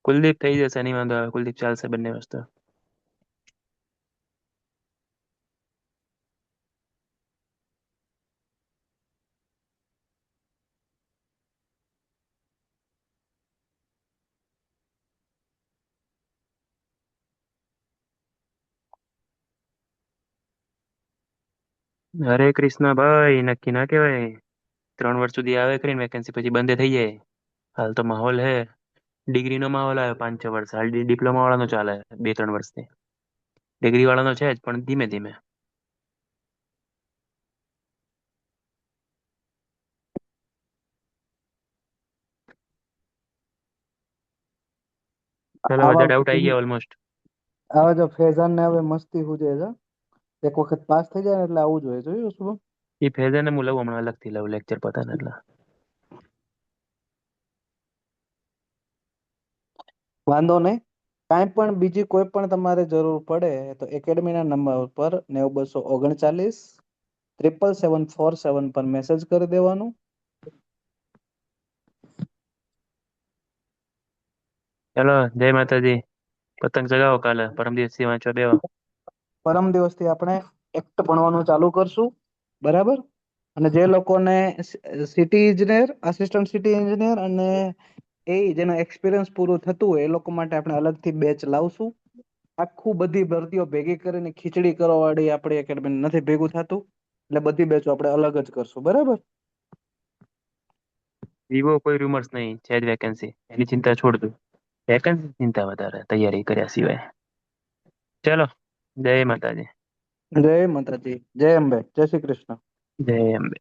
કુલદીપ થઈ જશે, નહીં વાંધો આવે. કુલદીપ ચાલશે બંને વસ્તુ. હરે કૃષ્ણ ભાઈ, નક્કી ના કહેવાય. 3 વર્ષ સુધી આવે કરીને વેકેન્સી પછી બંધ થઈ જાય. હાલ તો માહોલ હે, ડિગ્રીનો માહોલ આવ્યો 5-6 વર્ષ. હાલ ડિપ્લોમા વાળાનો ચાલે 2-3 વર્ષથી. ડિગ્રી વાળાનો છે જ, પણ ધીમે ધીમે. ચલો, આવા બધા ડાઉટ આવી ગયા ઓલમોસ્ટ. આવા જો ફેઝાન ને હવે મસ્તી હુજે છે, એક વખત પાસ થઈ જાય ને એટલે આવું જોઈએ, જોયું શું? એ ફેઝરને હું લઉં હમણાં, અલગથી લઉં લેક્ચર પતાને એટલે. વાંધો નહીં. કાંઈ પણ બીજી કોઈ પણ તમારે જરૂર પડે તો એકેડમીના નંબર પર 90239 77747 પર મેસેજ કરી દેવાનું. ચલો, જય માતાજી. પતંગ ચગાવો. કાલે પરમ દિવસથી વાંચવા બેહો. પરમ દિવસથી આપણે એક્ટ ભણવાનું ચાલુ કરશું, બરાબર? અને જે લોકોને સિટી ઇજનેર, આસિસ્ટન્ટ સિટી એન્જિનિયર અને જેનો એક્સપિરિયન્સ પૂરું થતું હોય એ લોકો માટે આપણે અલગથી બેચ લાવશું. આખું બધી ભરતીઓ ભેગી કરીને ખીચડી કરવા વાળી આપણી એકેડમી નથી ભેગું થતું, એટલે બધી બેચો આપણે અલગ જ કરશું, બરાબર? વિવો કોઈ રૂમર્સ નહીં, છે જ વેકેન્સી. એની ચિંતા છોડ દઉં. વેકેન્સી ચિંતા વધારે, તૈયારી કર્યા સિવાય. ચલો, જય માતાજી. જય માતાજી, જય અંબે, જય શ્રી કૃષ્ણ. જય અંબે.